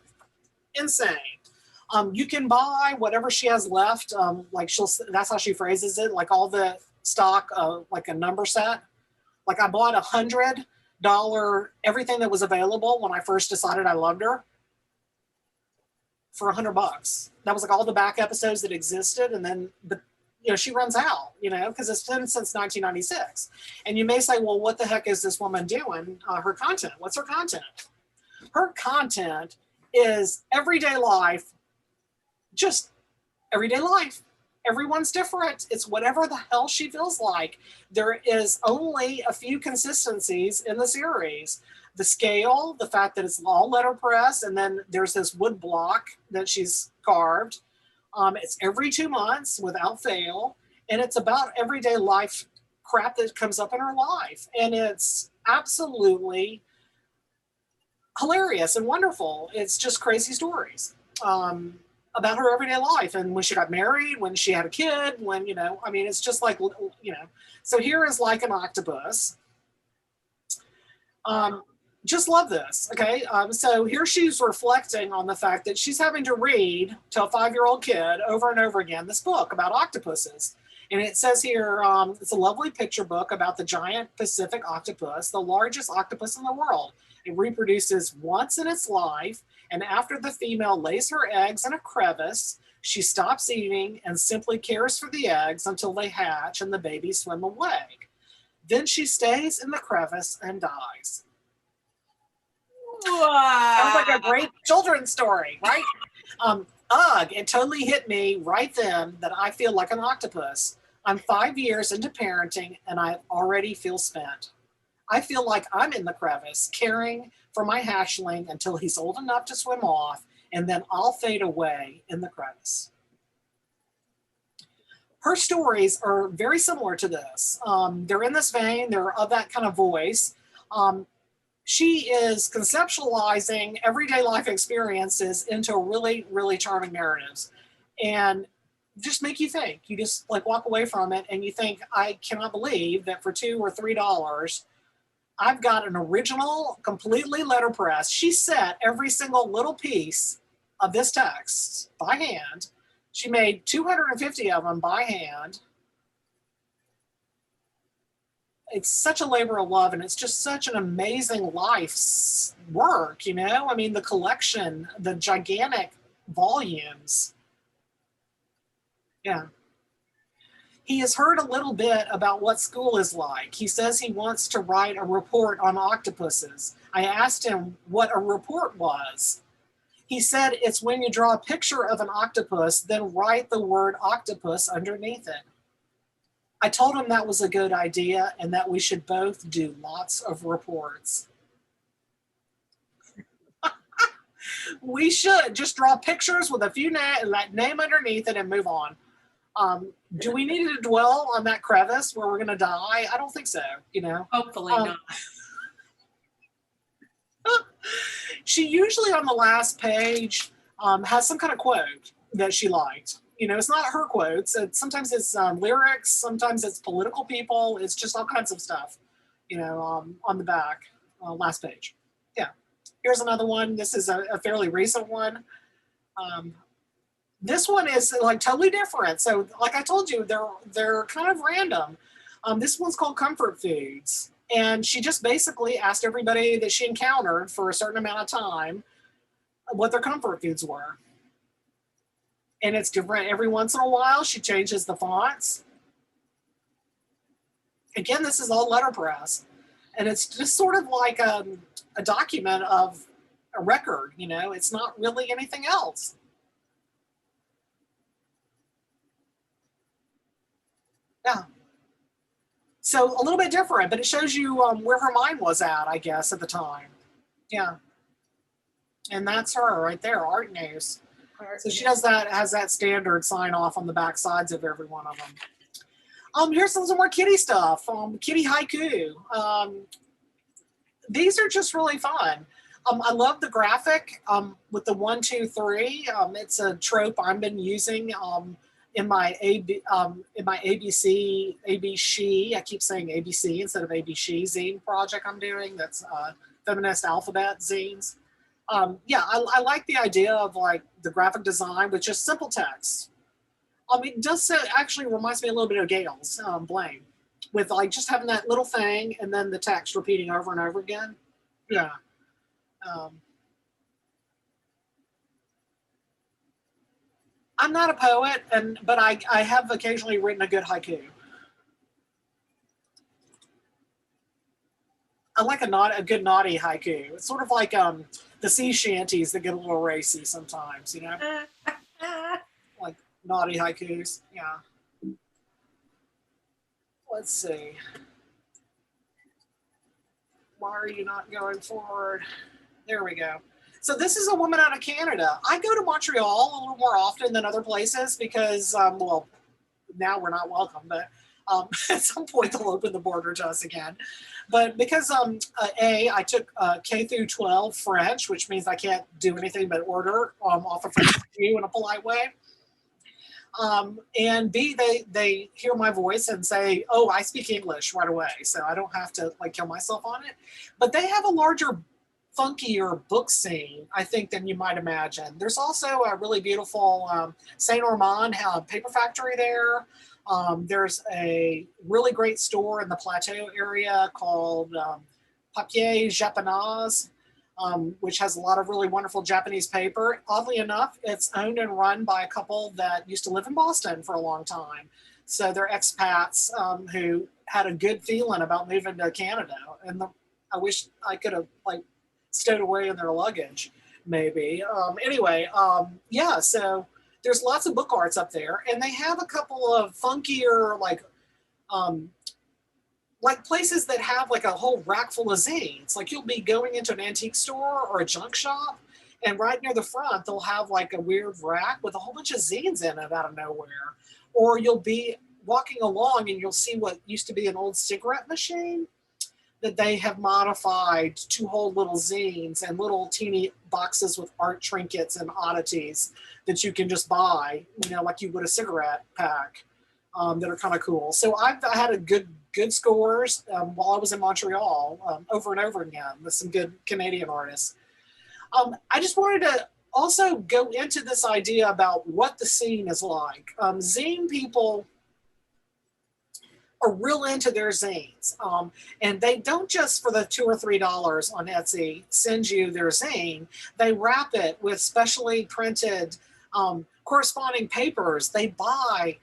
Insane. You can buy whatever she has left. Like that's how she phrases it. Like all the stock, like a number set. Like I bought $100 everything that was available when I first decided I loved her for $100. That was like all the back episodes that existed. And then, but you know, she runs out, you know, because it's been since 1996. And you may say, well, what the heck is this woman doing? Her content. What's her content? Her content is everyday life, just everyday life. Everyone's different. It's whatever the hell she feels like. There is only a few consistencies in the series. the scale, the fact that it's all letterpress, and then there's this wood block that she's carved. It's every 2 months without fail, and it's about everyday life crap that comes up in her life, and it's absolutely hilarious and wonderful. It's just crazy stories about her everyday life, and when she got married, when she had a kid, when, you know, I mean, it's just like, you know. So here is Like an Octopus. Just love this. Okay. So here she's reflecting on the fact that she's having to read to a 5-year-old kid over and over again this book about octopuses. And it says here, it's a lovely picture book about the giant Pacific octopus, the largest octopus in the world. It reproduces once in its life, and after the female lays her eggs in a crevice, she stops eating and simply cares for the eggs until they hatch and the babies swim away. Then she stays in the crevice and dies. Wow. Sounds like a great children's story, right? Ugh, it totally hit me right then that I feel like an octopus. I'm 5 years into parenting and I already feel spent. I feel like I'm in the crevice, caring for my hatchling until he's old enough to swim off, and then I'll fade away in the crevice. Her stories are very similar to this. They're in this vein, they're of that kind of voice. She is conceptualizing everyday life experiences into really, really charming narratives, and just make you think. You just like walk away from it and you think, I cannot believe that for $2 or $3, I've got an original, completely letterpress. She set every single little piece of this text by hand. She made 250 of them by hand. It's such a labor of love, and it's just such an amazing life's work, you know? I mean, the collection, the gigantic volumes. Yeah. He has heard a little bit about what school is like. He says he wants to write a report on octopuses. I asked him what a report was. He said it's when you draw a picture of an octopus, then write the word octopus underneath it. I told him that was a good idea and that we should both do lots of reports. We should just draw pictures with a few name underneath it and move on. Do we need to dwell on that crevice where we're going to die? I don't think so, you know. Hopefully not. She usually on the last page has some kind of quote that she liked. You know, it's not her quotes. Sometimes it's lyrics. Sometimes it's political people. It's just all kinds of stuff, you know, on the back, last page. Yeah. Here's another one. This is a fairly recent one. This one is like totally different. So like I told you, they're kind of random. This one's called Comfort Foods. And she just basically asked everybody that she encountered for a certain amount of time what their comfort foods were. And it's different every once in a while. She changes the fonts. Again, this is all letterpress. And it's just sort of like a document of a record, you know, it's not really anything else. Yeah. So a little bit different, but it shows you where her mind was at, I guess, at the time. Yeah. And that's her right there, Art News. So she does that, has that standard sign off on the back sides of every one of them. Here's some more kitty stuff. Kitty haiku. These are just really fun. I love the graphic with the 1, 2, 3. It's a trope I've been using in my ABC, I keep saying ABC instead of ABC zine project I'm doing. That's feminist alphabet zines. Yeah, I like the idea of like the graphic design with just simple text. It does actually reminds me a little bit of Gail's Blame, with like just having that little thing and then the text repeating over and over again. Yeah. I'm not a poet, but I have occasionally written a good haiku. I like a good naughty haiku. It's sort of like the sea shanties that get a little racy sometimes, you know? Like naughty haikus, yeah. Let's see. Why are you not going forward? There we go. So this is a woman out of Canada. I go to Montreal a little more often than other places because, well, now we're not welcome, but at some point they'll open the border to us again. But because I took K through 12 French, which means I can't do anything but order off of French in a polite way. And B, they hear my voice and say, oh, I speak English right away. So I don't have to like kill myself on it. But they have a larger, funkier book scene, I think, than you might imagine. There's also a really beautiful Saint Armand paper factory there. There's a really great store in the Plateau area called Papier Japonais, which has a lot of really wonderful Japanese paper. Oddly enough, it's owned and run by a couple that used to live in Boston for a long time. So they're expats who had a good feeling about moving to Canada. And I wish I could have like stowed away in their luggage, maybe. Anyway, yeah, so there's lots of book arts up there, and they have a couple of funkier, like places that have like a whole rack full of zines. Like you'll be going into an antique store or a junk shop, and right near the front, they'll have like a weird rack with a whole bunch of zines in it out of nowhere. Or you'll be walking along and you'll see what used to be an old cigarette machine that they have modified to hold little zines and little teeny boxes with art trinkets and oddities that you can just buy, you know, like you would a cigarette pack, that are kind of cool. So I had a good scores while I was in Montreal over and over again with some good Canadian artists. I just wanted to also go into this idea about what the scene is like. Zine people are real into their zines. And they don't just for the $2 or $3 on Etsy send you their zine. They wrap it with specially printed corresponding papers. They buy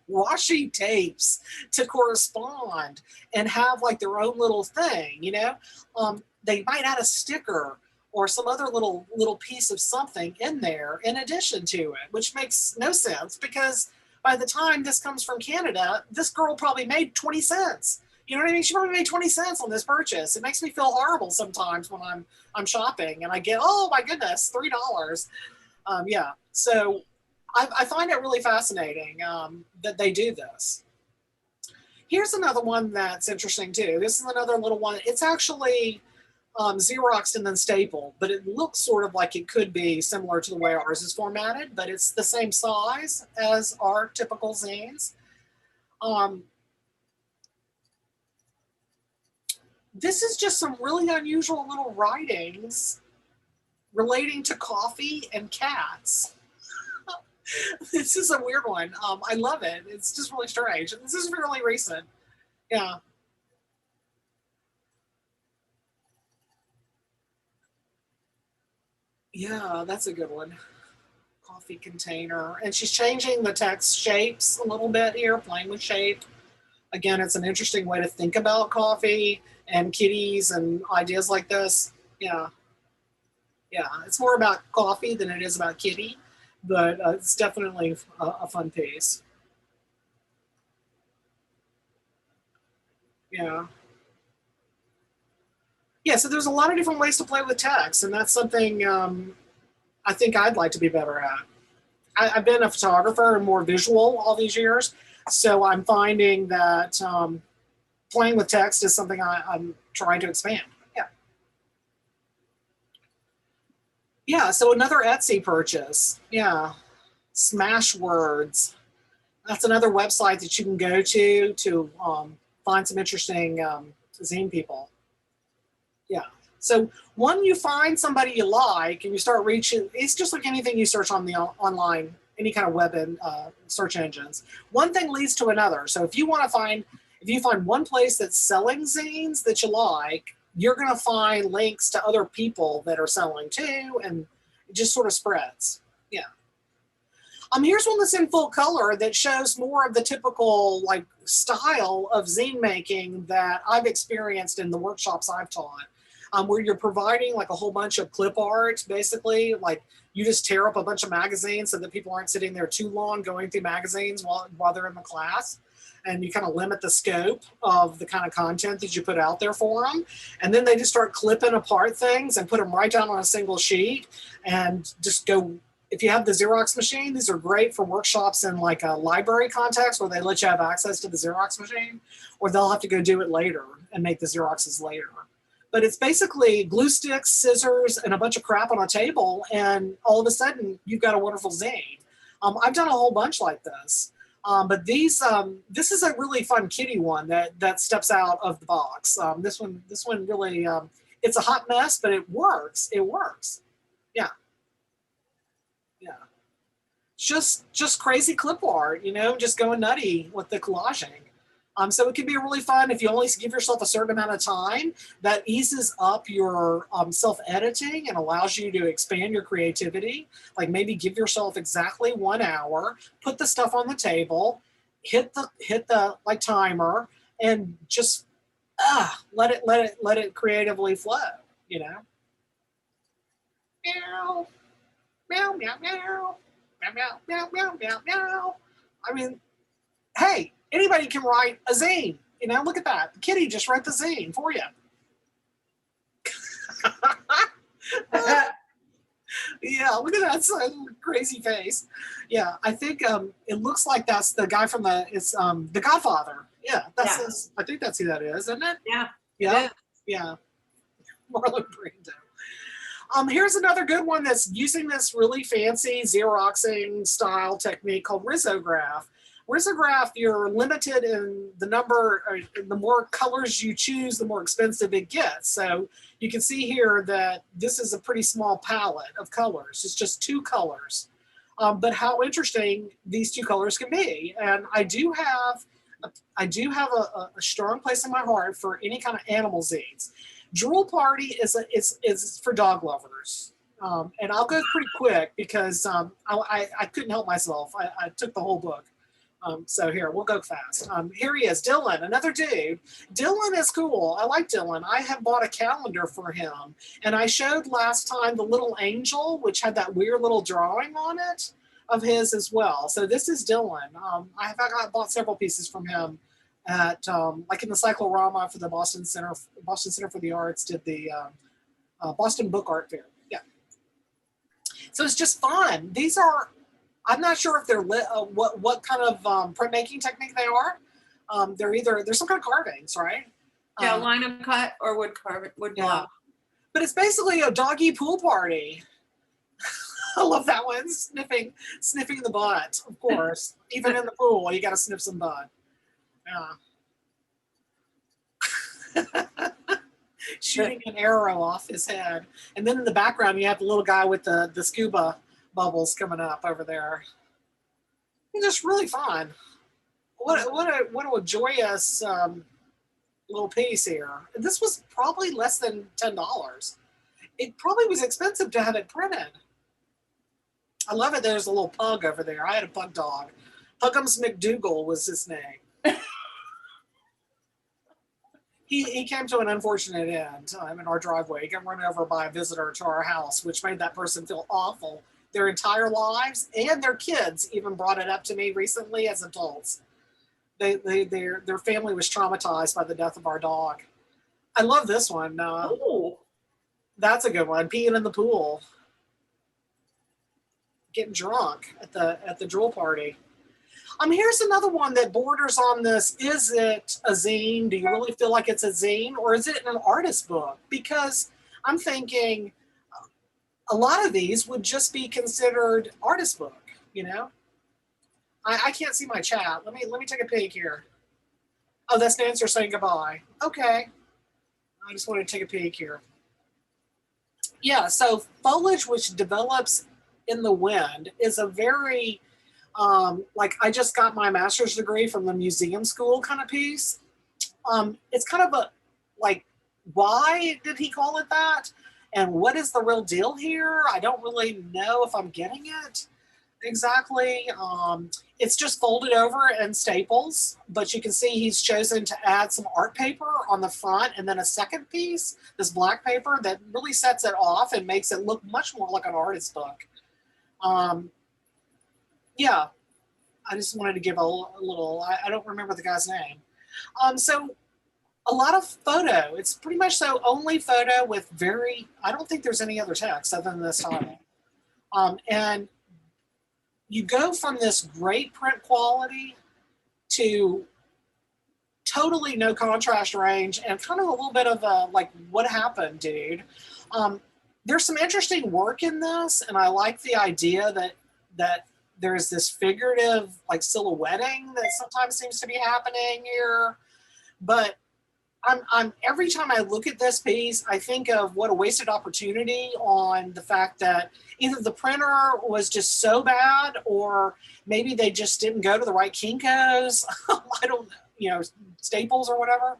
washi tapes to correspond and have like their own little thing, you know? They might add a sticker or some other little piece of something in there in addition to it, which makes no sense because by the time this comes from Canada, this girl probably made 20 cents. You know what I mean? She probably made 20 cents on this purchase. It makes me feel horrible sometimes when I'm shopping and I get, oh my goodness, $3. Yeah, so I find it really fascinating that they do this. Here's another one that's interesting too. This is another little one. It's actually Xeroxed and then stapled, but it looks sort of like it could be similar to the way ours is formatted, but it's the same size as our typical zines. This is just some really unusual little writings relating to coffee and cats. This is a weird one. I love it. It's just really strange. This is really recent. Yeah. Yeah, that's a good one. Coffee container. And she's changing the text shapes a little bit here, playing with shape. Again, it's an interesting way to think about coffee and kitties and ideas like this. Yeah. Yeah, it's more about coffee than it is about kitty, but it's definitely a fun piece. Yeah. Yeah, so there's a lot of different ways to play with text, and that's something I think I'd like to be better at. I've been a photographer and more visual all these years, so I'm finding that playing with text is something I'm trying to expand. Yeah. Yeah, so another Etsy purchase. Yeah, Smashwords. That's another website that you can go to find some interesting zine people. Yeah. So when you find somebody you like and you start reaching, it's just like anything you search on the online, any kind of web and search engines. One thing leads to another. So if you find one place that's selling zines that you like, you're going to find links to other people that are selling too, and it just sort of spreads. Yeah. Here's one that's in full color that shows more of the typical like style of zine making that I've experienced in the workshops I've taught. Where you're providing like a whole bunch of clip art, basically, like you just tear up a bunch of magazines so that people aren't sitting there too long going through magazines while they're in the class. and you kind of limit the scope of the kind of content that you put out there for them. And then they just start clipping apart things and put them right down on a single sheet and just go. If you have the Xerox machine, these are great for workshops in like a library context where they let you have access to the Xerox machine, or they'll have to go do it later and make the Xeroxes later. But it's basically glue sticks, scissors, and a bunch of crap on a table, and all of a sudden you've got a wonderful zine. I've done a whole bunch like this, but this is a really fun kitty one that steps out of the box. This one really, it's a hot mess, but it works. It works. Yeah. Yeah. Just crazy clip art, just going nutty with the collaging. So it can be really fun if you only give yourself a certain amount of time. That eases up your self-editing and allows you to expand your creativity. Like maybe give yourself exactly 1 hour, put the stuff on the table, hit the like timer, and just let it creatively flow. Meow, meow, meow, meow, meow, meow, meow, meow, meow. I mean, hey, anybody can write a zine. Look at that. The kitty just wrote the zine for you. Yeah, look at that crazy face. Yeah, I think it looks like that's the guy from the Godfather. Yeah, that's I think that's who that is, isn't it? Yeah. Yeah. Yeah. Marlon Brando. Here's another good one that's using this really fancy Xeroxing style technique called risograph. Risograph, you're limited in the number, or the more colors you choose, the more expensive it gets. So you can see here that this is a pretty small palette of colors. It's just 2 colors. But how interesting these 2 colors can be. And I do have a strong place in my heart for any kind of animal zines. Drool Party is for dog lovers. And I'll go pretty quick because I couldn't help myself. I took the whole book. So here, we'll go fast. Here he is, Dylan, another dude. Dylan is cool. I like Dylan. I have bought a calendar for him. And I showed last time the little angel, which had that weird little drawing on it of his as well. So this is Dylan. I bought several pieces from him at, like in the Cyclorama for the Boston Center for the Arts did the Boston Book Art Fair. Yeah. So it's just fun. These are, I'm not sure if they're what kind of printmaking technique they are. They're some kind of carvings, right? Yeah, lino cut or wood block. Yeah. But it's basically a doggy pool party. I love that one. Sniffing the butt, of course. Even in the pool, you got to sniff some butt. Yeah. Shooting an arrow off his head, and then in the background you have the little guy with the scuba bubbles coming up over there. It's just really fun. What a joyous little piece here. And this was probably less than $10. It probably was expensive to have it printed. I love it. There's a little pug over there. I had a pug dog. Puggums McDougal was his name. He came to an unfortunate end in our driveway. He got run over by a visitor to our house, which made that person feel awful their entire lives, and their kids even brought it up to me recently as adults. Their family was traumatized by the death of our dog. I love this one. That's a good one. Peeing in the pool, getting drunk at the drool party. Here's another one that borders on this. Is it a zine? Do you really feel like it's a zine, or is it an artist book? Because I'm thinking a lot of these would just be considered artist book, I can't see my chat. Let me take a peek here. Oh, that's Nancy saying goodbye. Okay. I just wanted to take a peek here. Yeah, so foliage which develops in the wind is a very, like I just got my master's degree from the museum school kind of piece. It's kind of a, like, why did he call it that? And what is the real deal here? I don't really know if I'm getting it exactly. It's just folded over in staples, but you can see he's chosen to add some art paper on the front and then a second piece, this black paper that really sets it off and makes it look much more like an artist book. Yeah. I just wanted to give a little, I don't remember the guy's name. So a lot of photo. It's pretty much so only photo with I don't think there's any other text other than this title. And you go from this great print quality to totally no contrast range and kind of a little bit of a, like, what happened, dude? There's some interesting work in this, and I like the idea that there's this figurative, like, silhouetting that sometimes seems to be happening here. But I'm every time I look at this piece, I think of what a wasted opportunity on the fact that either the printer was just so bad, or maybe they just didn't go to the right Kinkos. I don't, Staples or whatever.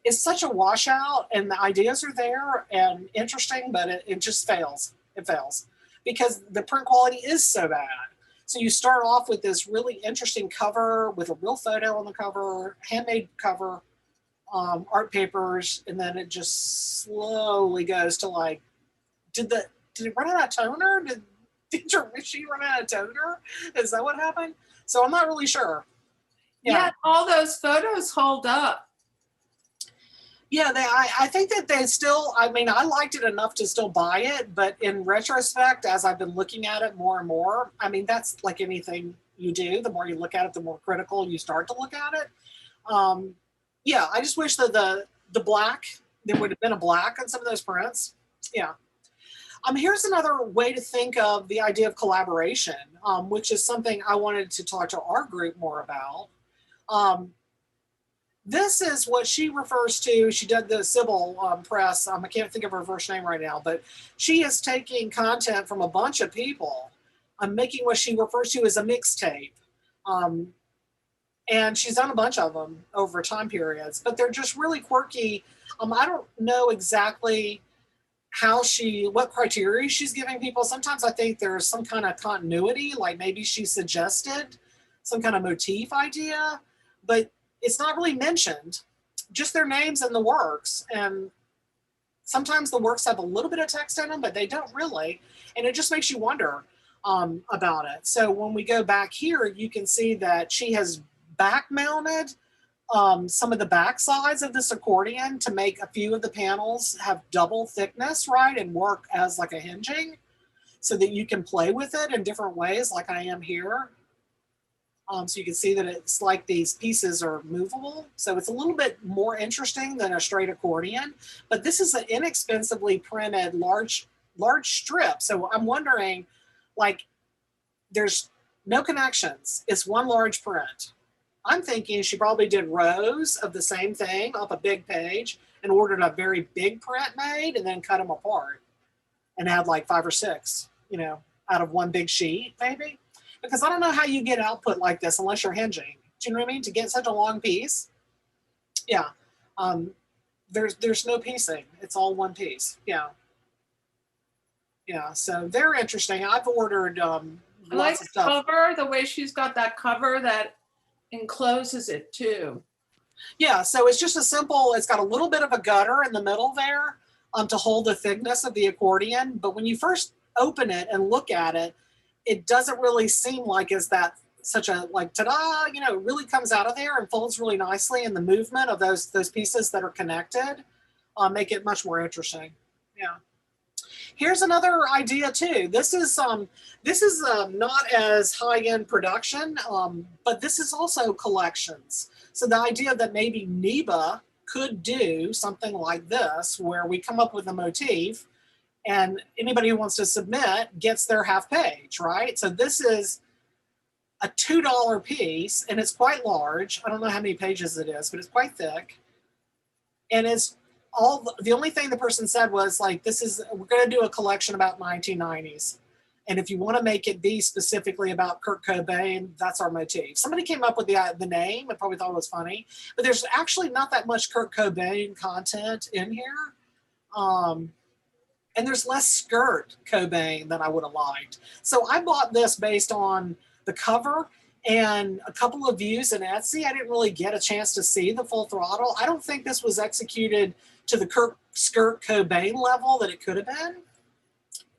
It's such a washout, and the ideas are there and interesting, but it just fails. It fails because the print quality is so bad. So you start off with this really interesting cover with a real photo on the cover, handmade cover, art papers, and then it just slowly goes to, like, did it run out of toner? Did your machine run out of toner? Is that what happened? So I'm not really sure. Yeah, all those photos hold up. Yeah, I think that they still, I mean, I liked it enough to still buy it, but in retrospect, as I've been looking at it more and more, I mean, that's like anything you do. The more you look at it, the more critical you start to look at it. Yeah, I just wish that the black, there would have been a black on some of those prints. Yeah. Here's another way to think of the idea of collaboration, which is something I wanted to talk to our group more about. This is what she refers to. She did the Sybil press. I can't think of her first name right now, but she is taking content from a bunch of people. Making what she refers to as a mixtape. And she's done a bunch of them over time periods, but they're just really quirky. I don't know exactly what criteria she's giving people. Sometimes I think there's some kind of continuity, like maybe she suggested some kind of motif idea, but it's not really mentioned, just their names and the works. And sometimes the works have a little bit of text in them, but they don't really. And it just makes you wonder about it. So when we go back here, you can see that she has back mounted some of the back sides of this accordion to make a few of the panels have double thickness, right? And work as like a hinging so that you can play with it in different ways like I am here. So you can see that it's like these pieces are movable. So it's a little bit more interesting than a straight accordion, but this is an inexpensively printed large strip. So I'm wondering, like, there's no connections. It's one large print. I'm thinking she probably did rows of the same thing up a big page and ordered a very big print made and then cut them apart and had like 5 or 6, out of one big sheet maybe. Because I don't know how you get output like this unless you're hinging. Do you know what I mean? To get such a long piece. Yeah. There's no piecing. It's all one piece. Yeah. Yeah. So they're interesting. I've ordered I like lots of stuff. cover, the way she's got that cover that encloses it too. Yeah, so it's just it's got a little bit of a gutter in the middle there to hold the thickness of the accordion. But when you first open it and look at it, it doesn't really seem like it's that such a, like, ta-da, it really comes out of there and folds really nicely. And the movement of those pieces that are connected make it much more interesting. Yeah. Here's another idea too. This is not as high-end production, but this is also collections. So the idea that maybe NEBA could do something like this, where we come up with a motif and anybody who wants to submit gets their half page, right? So this is a $2 piece and it's quite large. I don't know how many pages it is, but it's quite thick. And it's the only thing the person said was, like, we're going to do a collection about 1990s. And if you want to make it be specifically about Kurt Cobain, that's our motif. Somebody came up with the name and probably thought it was funny, but there's actually not that much Kurt Cobain content in here. And there's less skirt Cobain than I would have liked. So I bought this based on the cover and a couple of views in Etsy. I didn't really get a chance to see the full throttle. I don't think this was executed to the Kurt Cobain level that it could have been,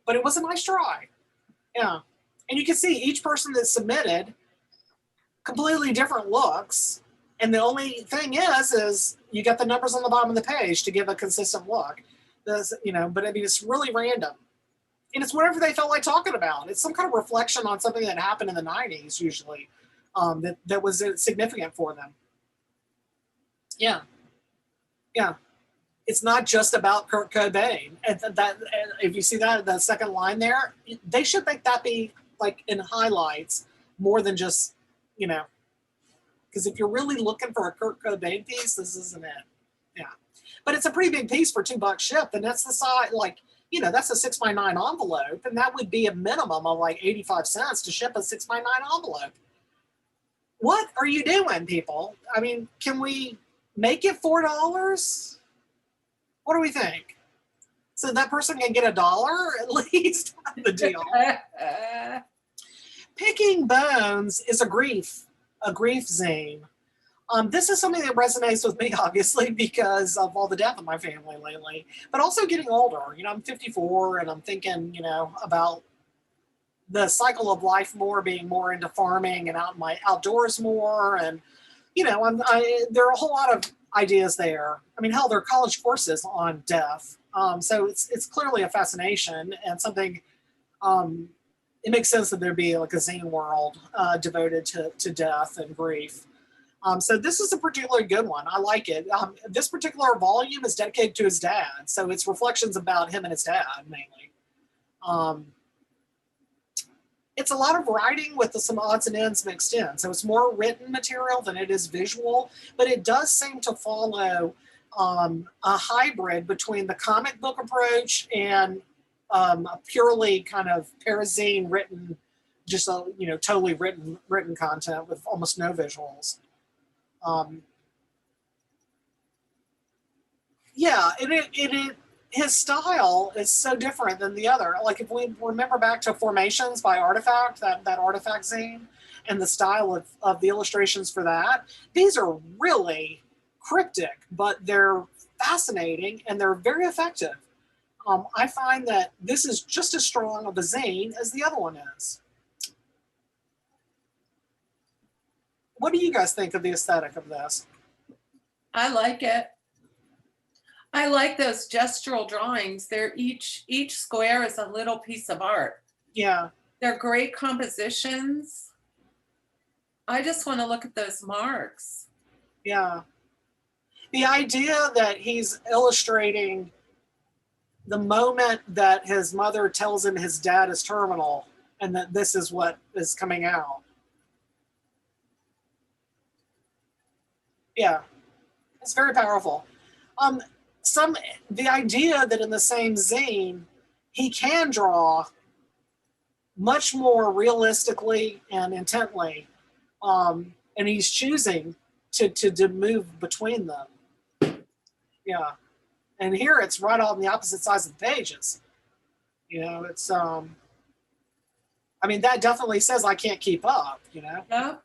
but it was a nice try. Yeah. And you can see each person that submitted completely different looks. And the only thing is you get the numbers on the bottom of the page to give a consistent look. You know, but I mean, it's really random. And it's whatever they felt like talking about. It's some kind of reflection on something that happened in the 90s, usually, that was significant for them. Yeah. Yeah. It's not just about Kurt Cobain. And that, if you see that, the second line there, they should make that be like in highlights more than just, you know, because if you're really looking for a Kurt Cobain piece, this isn't it. Yeah. But it's a pretty big piece for $2 shipped. And that's the size, like, you know, that's a 6x9 envelope. And that would be a minimum of like 85 cents to ship a 6x9 envelope. What are you doing, people? I mean, can we make it $4? What do we think? So that person can get $1 at least out of the deal. Picking Bones is a grief zine. This is something that resonates with me, obviously, because of all the death in my family lately, but also getting older. You know, I'm 54 and I'm thinking, you know, about the cycle of life more, being more into farming and out in my outdoors more. And, you know, there are a whole lot of ideas there. I mean, hell, there are college courses on death. So it's clearly a fascination and something, it makes sense that there'd be like a zine world devoted to death and grief. So this is a particularly good one. I like it. This particular volume is dedicated to his dad. So it's reflections about him and his dad, mainly. It's a lot of writing with some odds and ends mixed in. So it's more written material than it is visual, but it does seem to follow a hybrid between the comic book approach and a purely kind of parazine written, just a, you know, totally written content with almost no visuals. Yeah, his style is so different than the other. Like if we remember back to Formations by Artifact, that Artifact zine, and the style of the illustrations for that, these are really cryptic, but they're fascinating and they're very effective. I find that this is just as strong of a zine as the other one is. What do you guys think of the aesthetic of this? I like it. I like those gestural drawings. They're each square is a little piece of art. Yeah. They're great compositions. I just want to look at those marks. Yeah. The idea that he's illustrating the moment that his mother tells him his dad is terminal and that this is what is coming out. Yeah. It's very powerful. The idea that in the same zine, he can draw much more realistically and intently, and he's choosing to move between them. Yeah, and here it's right on the opposite sides of the pages. You know, it's I mean, that definitely says I can't keep up. You know. Yeah.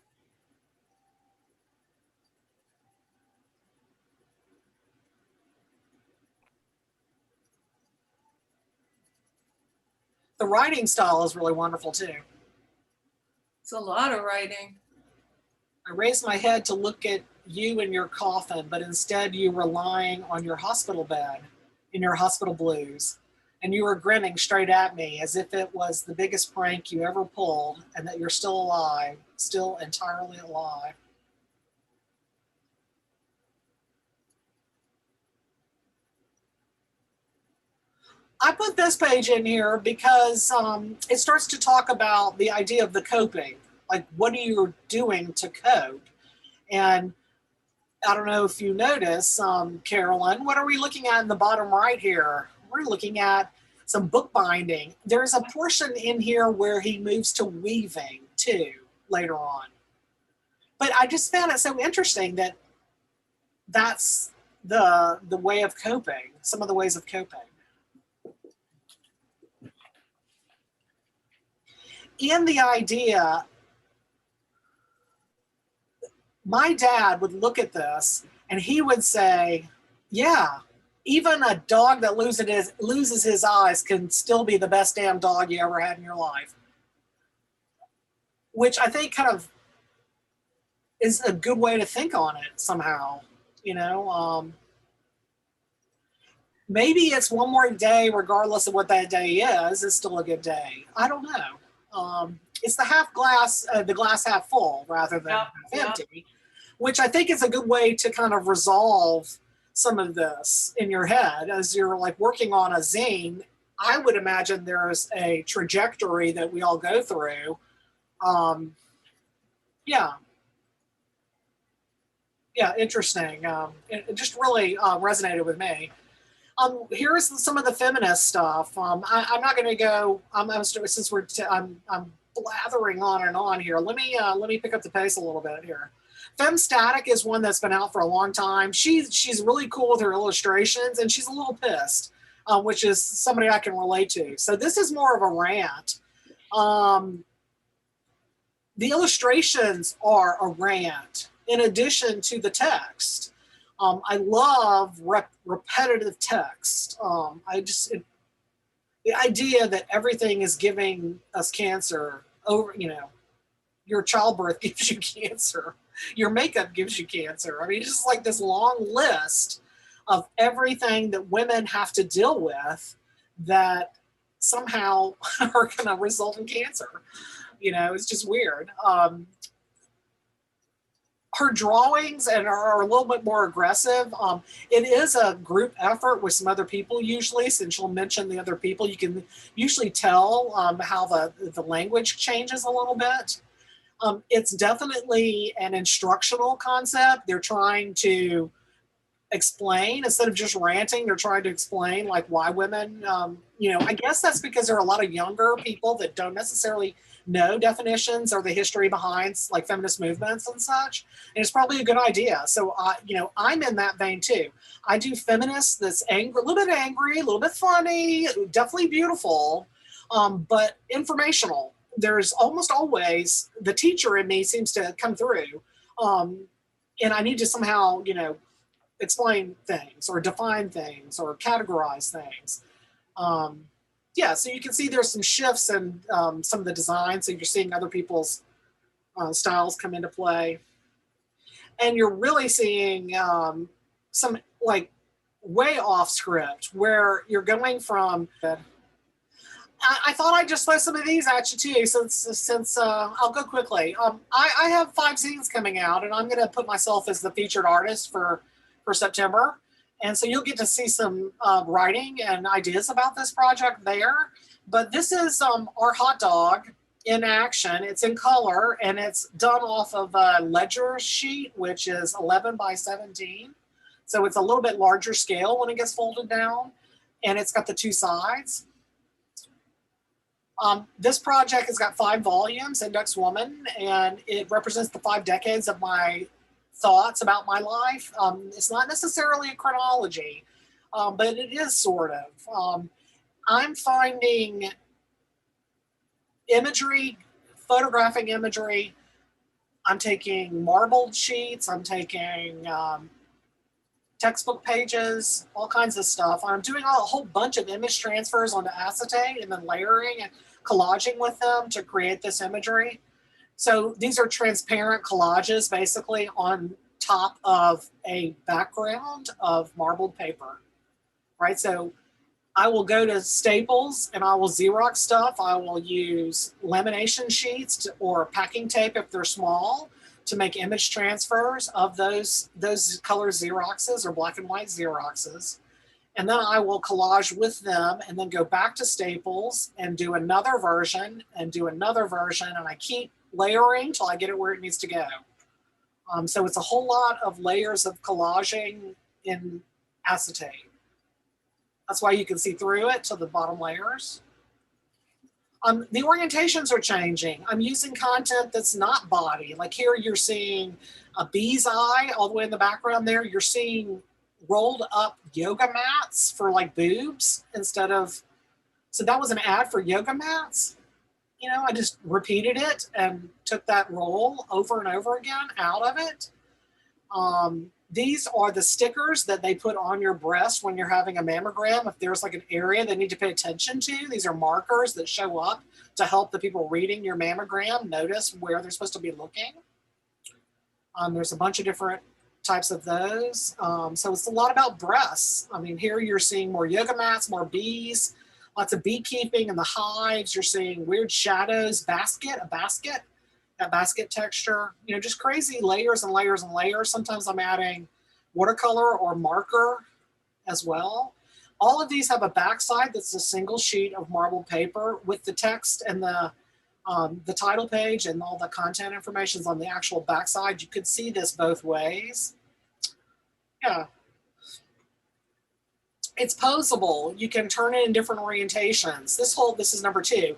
The writing style is really wonderful too. It's a lot of writing. I raised my head to look at you in your coffin, but instead you were lying on your hospital bed in your hospital blues, and you were grinning straight at me as if it was the biggest prank you ever pulled and that you're still alive, still entirely alive. I put this page in here because it starts to talk about the idea of the coping. Like, what are you doing to cope? And I don't know if you notice, Carolyn, what are we looking at in the bottom right here? We're looking at some bookbinding. There's a portion in here where he moves to weaving too later on. But I just found it so interesting that that's the way of coping, some of the ways of coping. And the idea, my dad would look at this and he would say, yeah, even a dog that loses his eyes can still be the best damn dog you ever had in your life. which I think kind of is a good way to think on it somehow, you know. Maybe it's one more day, regardless of what that day is, it's still a good day. I don't know. It's the glass half full rather than half empty, which I think is a good way to kind of resolve some of this in your head as you're like working on a zine. I would imagine there's a trajectory that we all go through. Yeah. Yeah, interesting. It just really resonated with me. Here's some of the feminist stuff. I'm not going to go. Since I'm blathering on and on here. Let me pick up the pace a little bit here. Femme Static is one that's been out for a long time. She's really cool with her illustrations, and she's a little pissed, which is somebody I can relate to. So this is more of a rant. The illustrations are a rant in addition to the text. I love repetitive text. The idea that everything is giving us cancer over, your childbirth gives you cancer, your makeup gives you cancer. I mean, it's just like this long list of everything that women have to deal with that somehow are going to result in cancer. It's just weird. Her drawings are a little bit more aggressive. It is a group effort with some other people usually, since she'll mention the other people. You can usually tell how the language changes a little bit. It's definitely an instructional concept. They're trying to explain, instead of just ranting, they're trying to explain like why women, I guess that's because there are a lot of younger people that don't necessarily know definitions or the history behind like feminist movements and such. And it's probably a good idea. So, I'm in that vein too. I do feminist that's angry, a little bit angry, a little bit funny, definitely beautiful, but informational. There's almost always the teacher in me seems to come through. And I need to somehow, explain things or define things or categorize things. So you can see there's some shifts in some of the design. So you're seeing other people's styles come into play. And you're really seeing some like way off script where you're going from, I thought I'd just throw some of these at you too, since I'll go quickly. I have 5 zines coming out, and I'm going to put myself as the featured artist for September. And so you'll get to see some writing and ideas about this project there. But this is our hot dog in action. It's in color, and it's done off of a ledger sheet, which is 11 by 17. So it's a little bit larger scale when it gets folded down, and it's got the 2 sides. This project has got 5 volumes, Index Woman, and it represents the 5 decades of my thoughts about my life. It's not necessarily a chronology, but it is sort of. I'm finding imagery, photographing imagery. I'm taking marbled sheets. I'm taking textbook pages, all kinds of stuff. I'm doing a whole bunch of image transfers onto acetate and then layering and collaging with them to create this imagery. So these are transparent collages basically on top of a background of marbled paper, right? So I will go to Staples and I will Xerox stuff. I will use lamination sheets or packing tape if they're small to make image transfers of those color Xeroxes or black and white Xeroxes. And then I will collage with them and then go back to Staples and do another version and do another version. And I keep layering till I get it where it needs to go. So it's a whole lot of layers of collaging in acetate. That's why you can see through it to the bottom layers. The orientations are changing. I'm using content that's not body. Like here you're seeing a bee's eye all the way in the background there. You're seeing rolled up yoga mats for like boobs instead of, so that was an ad for yoga mats. I just repeated it and took that roll over and over again out of it. These are the stickers that they put on your breast when you're having a mammogram. If there's like an area they need to pay attention to, these are markers that show up to help the people reading your mammogram notice where they're supposed to be looking. There's a bunch of different types of those. So it's a lot about breasts. I mean, here you're seeing more yoga mats, more bees, lots of beekeeping in the hives. You're seeing weird shadows, a basket, that basket texture, you know, just crazy layers and layers and layers. Sometimes I'm adding watercolor or marker as well. All of these have a backside that's a single sheet of marbled paper with the text and the title page and all the content information is on the actual backside. You could see this both ways. Yeah. It's posable. You can turn it in different orientations. This is number 2.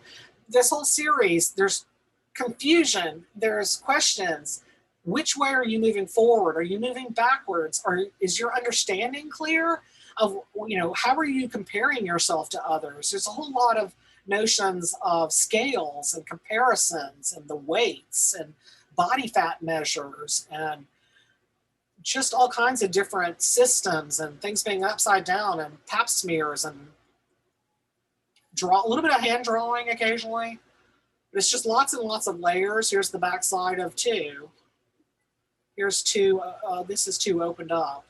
This whole series, there's confusion, there's questions. Which way are you moving forward? Are you moving backwards? Or is your understanding clear of, you know, how are you comparing yourself to others? There's a whole lot of notions of scales and comparisons and the weights and body fat measures and just all kinds of different systems and things being upside down and pap smears and a little bit of hand drawing occasionally. It's just lots and lots of layers. Here's the back side of 2. Here's 2. This is 2 opened up.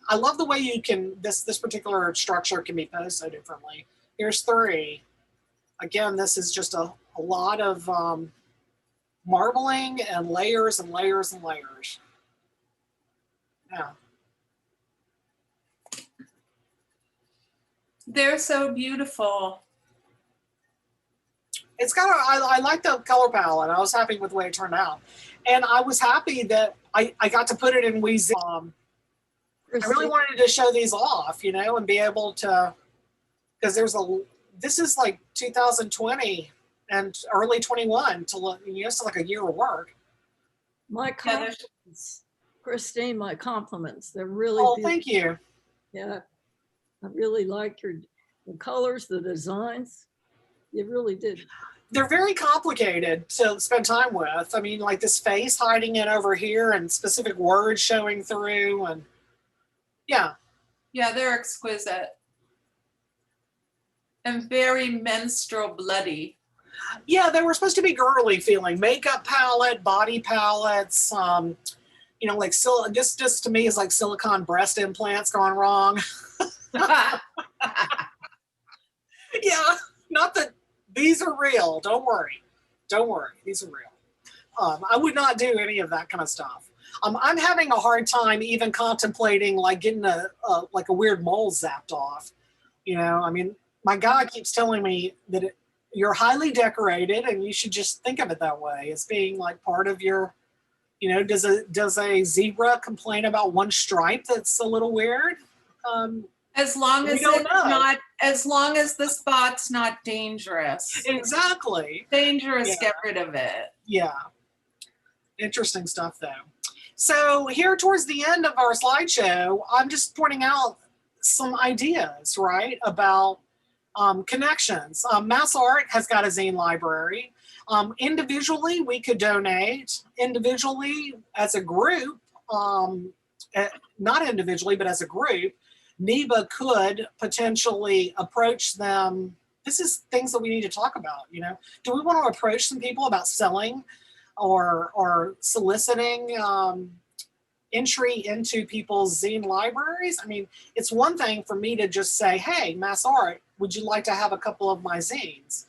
I love the way you can, this particular structure can be posed so differently. Here's 3. Again, this is just a lot of marbling and layers and layers and layers. Yeah. They're so beautiful. It's got I like the color palette. I was happy with the way it turned out. And I was happy that I got to put it in Zine. I really wanted to show these off, you know, and be able to, because this is like 2020 and early 21 to look, you know, it's like a year of work. My compliments, Christine, my compliments. They're really beautiful. Thank you. Yeah, I really like the colors, the designs. You really did. They're very complicated to spend time with. I mean, like this face hiding it over here and specific words showing through and yeah. Yeah, they're exquisite. And very menstrual bloody. Yeah, they were supposed to be girly feeling. Makeup palette, body palettes, you know, like this just to me is like silicone breast implants gone wrong. Yeah, not that these are real. Don't worry. Don't worry. These are real. I would not do any of that kind of stuff. I'm having a hard time even contemplating like getting a weird mole zapped off. You know, I mean, my guy keeps telling me that you're highly decorated and you should just think of it that way as being like part of your, you know, does a zebra complain about one stripe that's a little weird? As long as it's not, as long as the spot's not dangerous. Exactly. Dangerous, Yeah. Get rid of it. Yeah. Interesting stuff though. So here towards the end of our slideshow, I'm just pointing out some ideas, right, about connections. Mass Art has got a zine library. Individually, we could donate. Individually, as a group, not individually, but as a group, NEBA could potentially approach them. This is things that we need to talk about, you know. Do we want to approach some people about selling or soliciting entry into people's zine libraries? I mean, it's one thing for me to just say, hey, Mass Art, would you like to have a couple of my zines?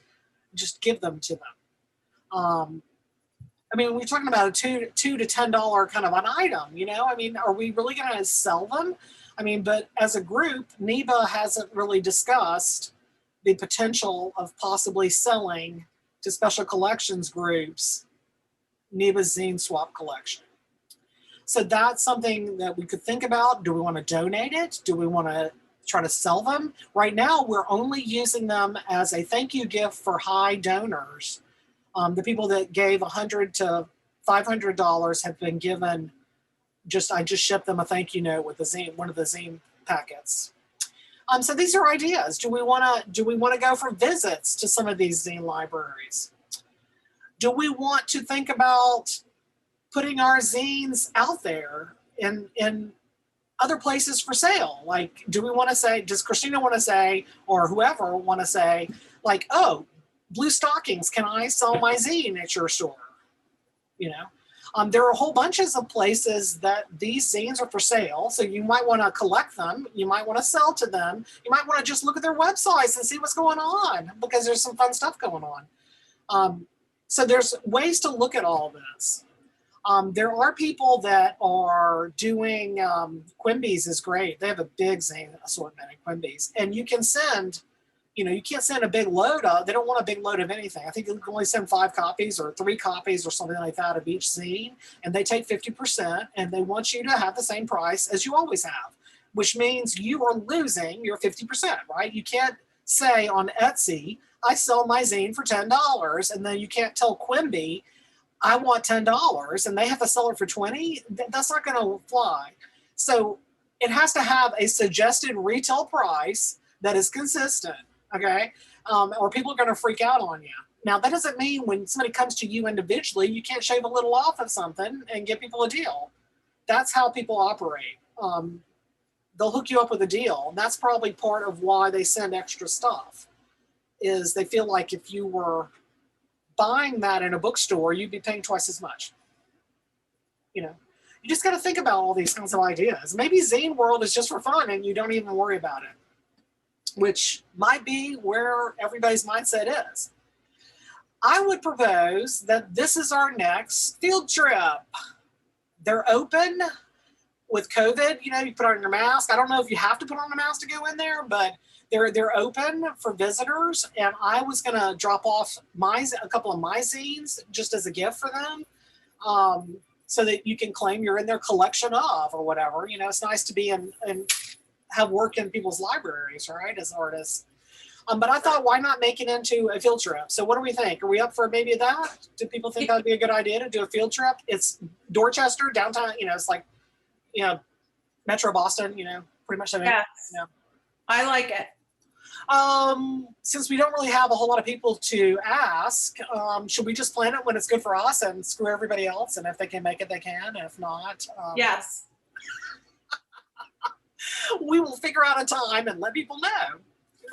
Just give them to them. I mean, we're talking about a $2 to $10 kind of an item, you know? I mean, are we really going to sell them? I mean, but as a group, NEBA hasn't really discussed the potential of possibly selling to special collections groups NEBA's Zine Swap collection. So that's something that we could think about. Do we want to donate it? Do we want to try to sell them? Right now, we're only using them as a thank you gift for high donors. The people that gave $100 to $500 have been given I just shipped them a thank you note with the zine, one of the zine packets. So these are ideas. Do we want to go for visits to some of these zine libraries? Do we want to think about putting our zines out there in other places for sale. Like, do we want to say, does Christina want to say, or whoever want to say, like, oh, Blue Stockings, can I sell my zine at your store? You know, there are whole bunches of places that these zines are for sale. So you might want to collect them. You might want to sell to them. You might want to just look at their websites and see what's going on, because there's some fun stuff going on. So there's ways to look at all this. There are people that are doing, Quimby's is great. They have a big zine assortment at Quimby's, and you can send, you know, you can't send a big load of, they don't want a big load of anything. I think you can only send 5 copies or 3 copies or something like that of each zine, and they take 50%, and they want you to have the same price as you always have, which means you are losing your 50%, right? You can't say on Etsy, I sell my zine for $10, and then you can't tell Quimby, I want $10, and they have to sell it for 20. That's not going to fly. So it has to have a suggested retail price that is consistent, okay? Or people are going to freak out on you. Now, that doesn't mean when somebody comes to you individually, you can't shave a little off of something and give people a deal. That's how people operate. They'll hook you up with a deal. And that's probably part of why they send extra stuff, is they feel like if you were buying that in a bookstore, you'd be paying twice as much. You know, you just got to think about all these kinds of ideas. Maybe Zine World is just for fun and you don't even worry about it, which might be where everybody's mindset is. I would propose that this is our next field trip. They're open with COVID. You know, you put on your mask. I don't know if you have to put on a mask to go in there, but they're open for visitors, and I was going to drop off a couple of my zines just as a gift for them, so that you can claim you're in their collection of or whatever. You know, it's nice to be in and have work in people's libraries, right, as artists. But I thought, why not make it into a field trip? So what do we think? Are we up for maybe that? Do people think that would be a good idea to do a field trip? It's Dorchester, downtown, you know, it's like, you know, Metro Boston, you know, pretty much. Yes. You know. I like it. Since we don't really have a whole lot of people to ask, should we just plan it when it's good for us and screw everybody else? And if they can make it, they can. And if not, Yes. we will figure out a time and let people know.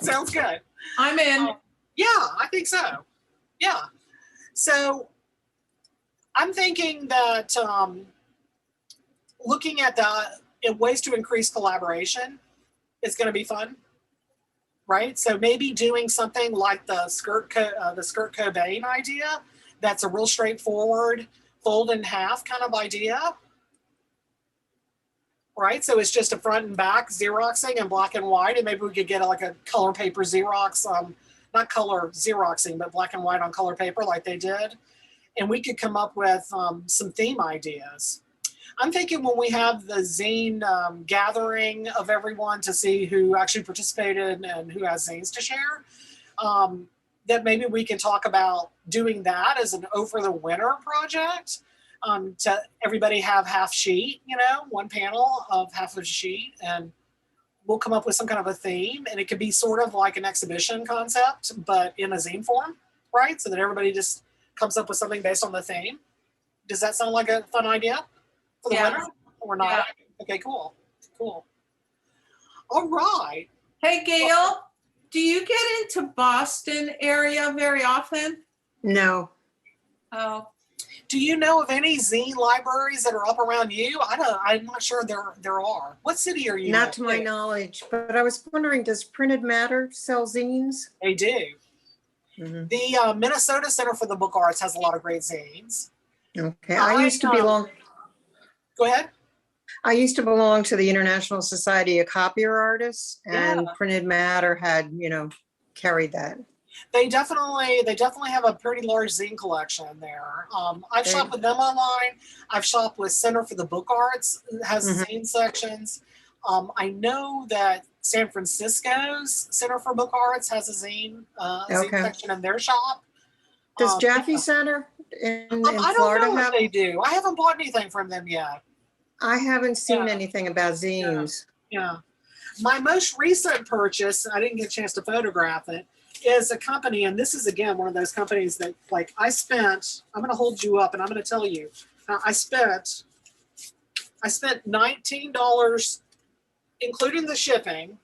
Sounds good. I'm in. Yeah, I think so. Yeah. So I'm thinking that looking at ways to increase collaboration is going to be fun. Right, so maybe doing something like the skirt Cobain idea. That's a real straightforward fold in half kind of idea. Right, so it's just a front and back Xeroxing in black and white, and maybe we could get like a color paper Xerox, not color Xeroxing, but black and white on color paper like they did, and we could come up with some theme ideas. I'm thinking when we have the zine gathering of everyone to see who actually participated and who has zines to share, that maybe we can talk about doing that as an over the winter project, to everybody have half sheet, you know, one panel of half of a sheet, and we'll come up with some kind of a theme, and it could be sort of like an exhibition concept, but in a zine form, right? So that everybody just comes up with something based on the theme. Does that sound like a fun idea? For the winter or not? Yeah. Okay, cool. Cool. All right. Hey, Gail, do you get into Boston area very often? No. Oh. Do you know of any zine libraries that are up around you? I'm not sure there are. What city are you in? Not to my knowledge, but I was wondering, does Printed Matter sell zines? They do. Mm-hmm. The Minnesota Center for the Book Arts has a lot of great zines. Okay, I used to belong. Go ahead. I used to belong to the International Society of Copier Artists, and Printed Matter had, you know, carried that. They definitely have a pretty large zine collection there. I've shopped with them online. I've shopped with Center for the Book Arts, it has zine sections. I know that San Francisco's Center for Book Arts has a zine section in their shop. Does Jaffe Center in I Florida don't know have? If they do. I haven't bought anything from them yet. I haven't seen anything about zines. Yeah. My most recent purchase, I didn't get a chance to photograph it, is a company, and this is again one of those companies that, like, I'm going to hold you up and I'm going to tell you, I spent I spent $19, including the shipping,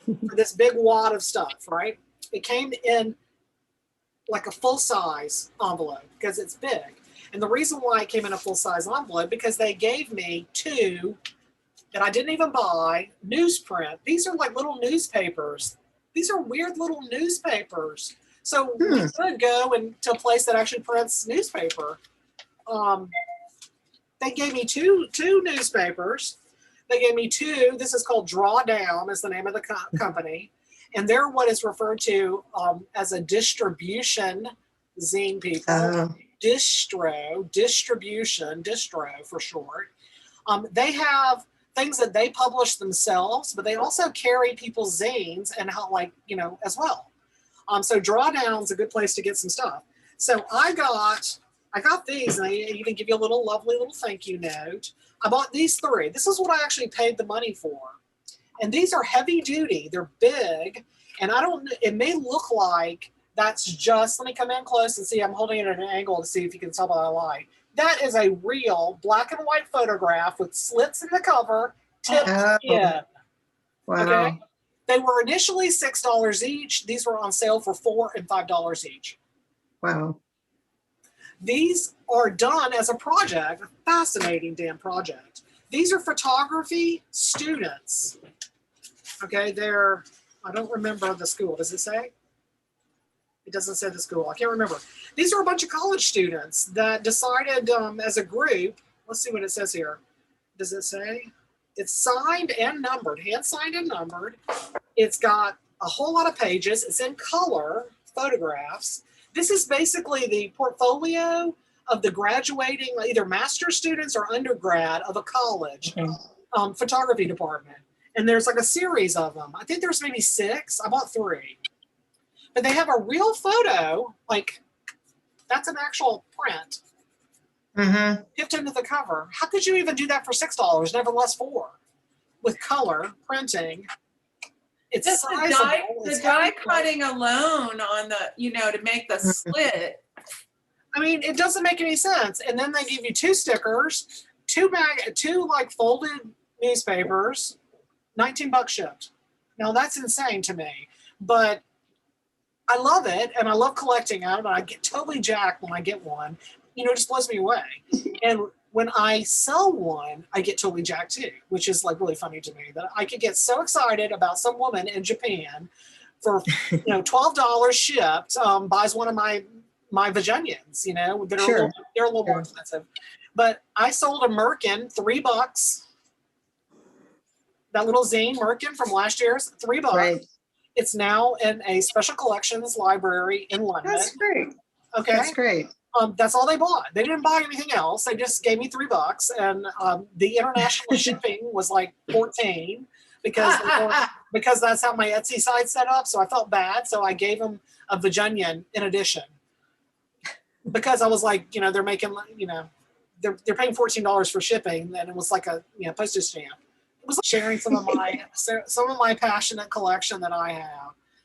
for this big wad of stuff, right? It came in like a full-size envelope because it's big. And the reason why it came in a full-size envelope, because they gave me 2 that I didn't even buy, newsprint. These are like little newspapers. These are weird little newspapers. So we could go to a place that actually prints newspaper. They gave me two newspapers. They gave me 2. This is called Drawdown, is the name of the company. And they're what is referred to as a distribution zine, people. Distro for short. They have things that they publish themselves, but they also carry people's zines and how, like, you know, as well. So Drawdown's a good place to get some stuff. So I got these, and they even give you a lovely little thank you note. I bought these 3. This is what I actually paid the money for. And these are heavy duty. They're big. And it may look like that's just, let me come in close and see, I'm holding it at an angle to see if you can tell by the light. That is a real black and white photograph with slits in the cover, tipped in. Wow. Okay. They were initially $6 each. These were on sale for $4 and $5 each. Wow. These are done as a project, a fascinating damn project. These are photography students. Okay, I don't remember the school. Does it say? It doesn't say the school. I can't remember. These are a bunch of college students that decided as a group, let's see what it says here. Does it say? It's signed and numbered, hand signed and numbered. It's got a whole lot of pages. It's in color, photographs. This is basically the portfolio of the graduating, either master's students or undergrad of a college photography department. And there's like a series of them. I think there's maybe 6. I bought 3. But they have a real photo, like that's an actual print. Pipped into the cover. How could you even do that for $6, nevertheless 4? With color, printing. It's Just sizable. the die cutting alone on the, you know, to make the slit. I mean, it doesn't make any sense. And then they give you 2 stickers, 2 like folded newspapers, $19 shipped. Now that's insane to me, but I love it, and I love collecting them, and I get totally jacked when I get one. You know, it just blows me away. And when I sell one, I get totally jacked too, which is like really funny to me that I could get so excited about some woman in Japan for, you know, $12 shipped, buys one of my Virginians, you know, that are they're a little more expensive. But I sold a Merkin, $3. That little zine Merkin from last year's, $3. Right. It's now in a special collections library in London. That's great. Okay. That's great. That's all they bought. They didn't buy anything else. They just gave me $3, and the international shipping was like 14 because that's how my Etsy site set up. So I felt bad. So I gave them a Virginian in addition because I was like, you know, they're making, you know, they're paying $14 for shipping, and it was like a, you know, postage stamp. It was like sharing some of my passionate collection that I have.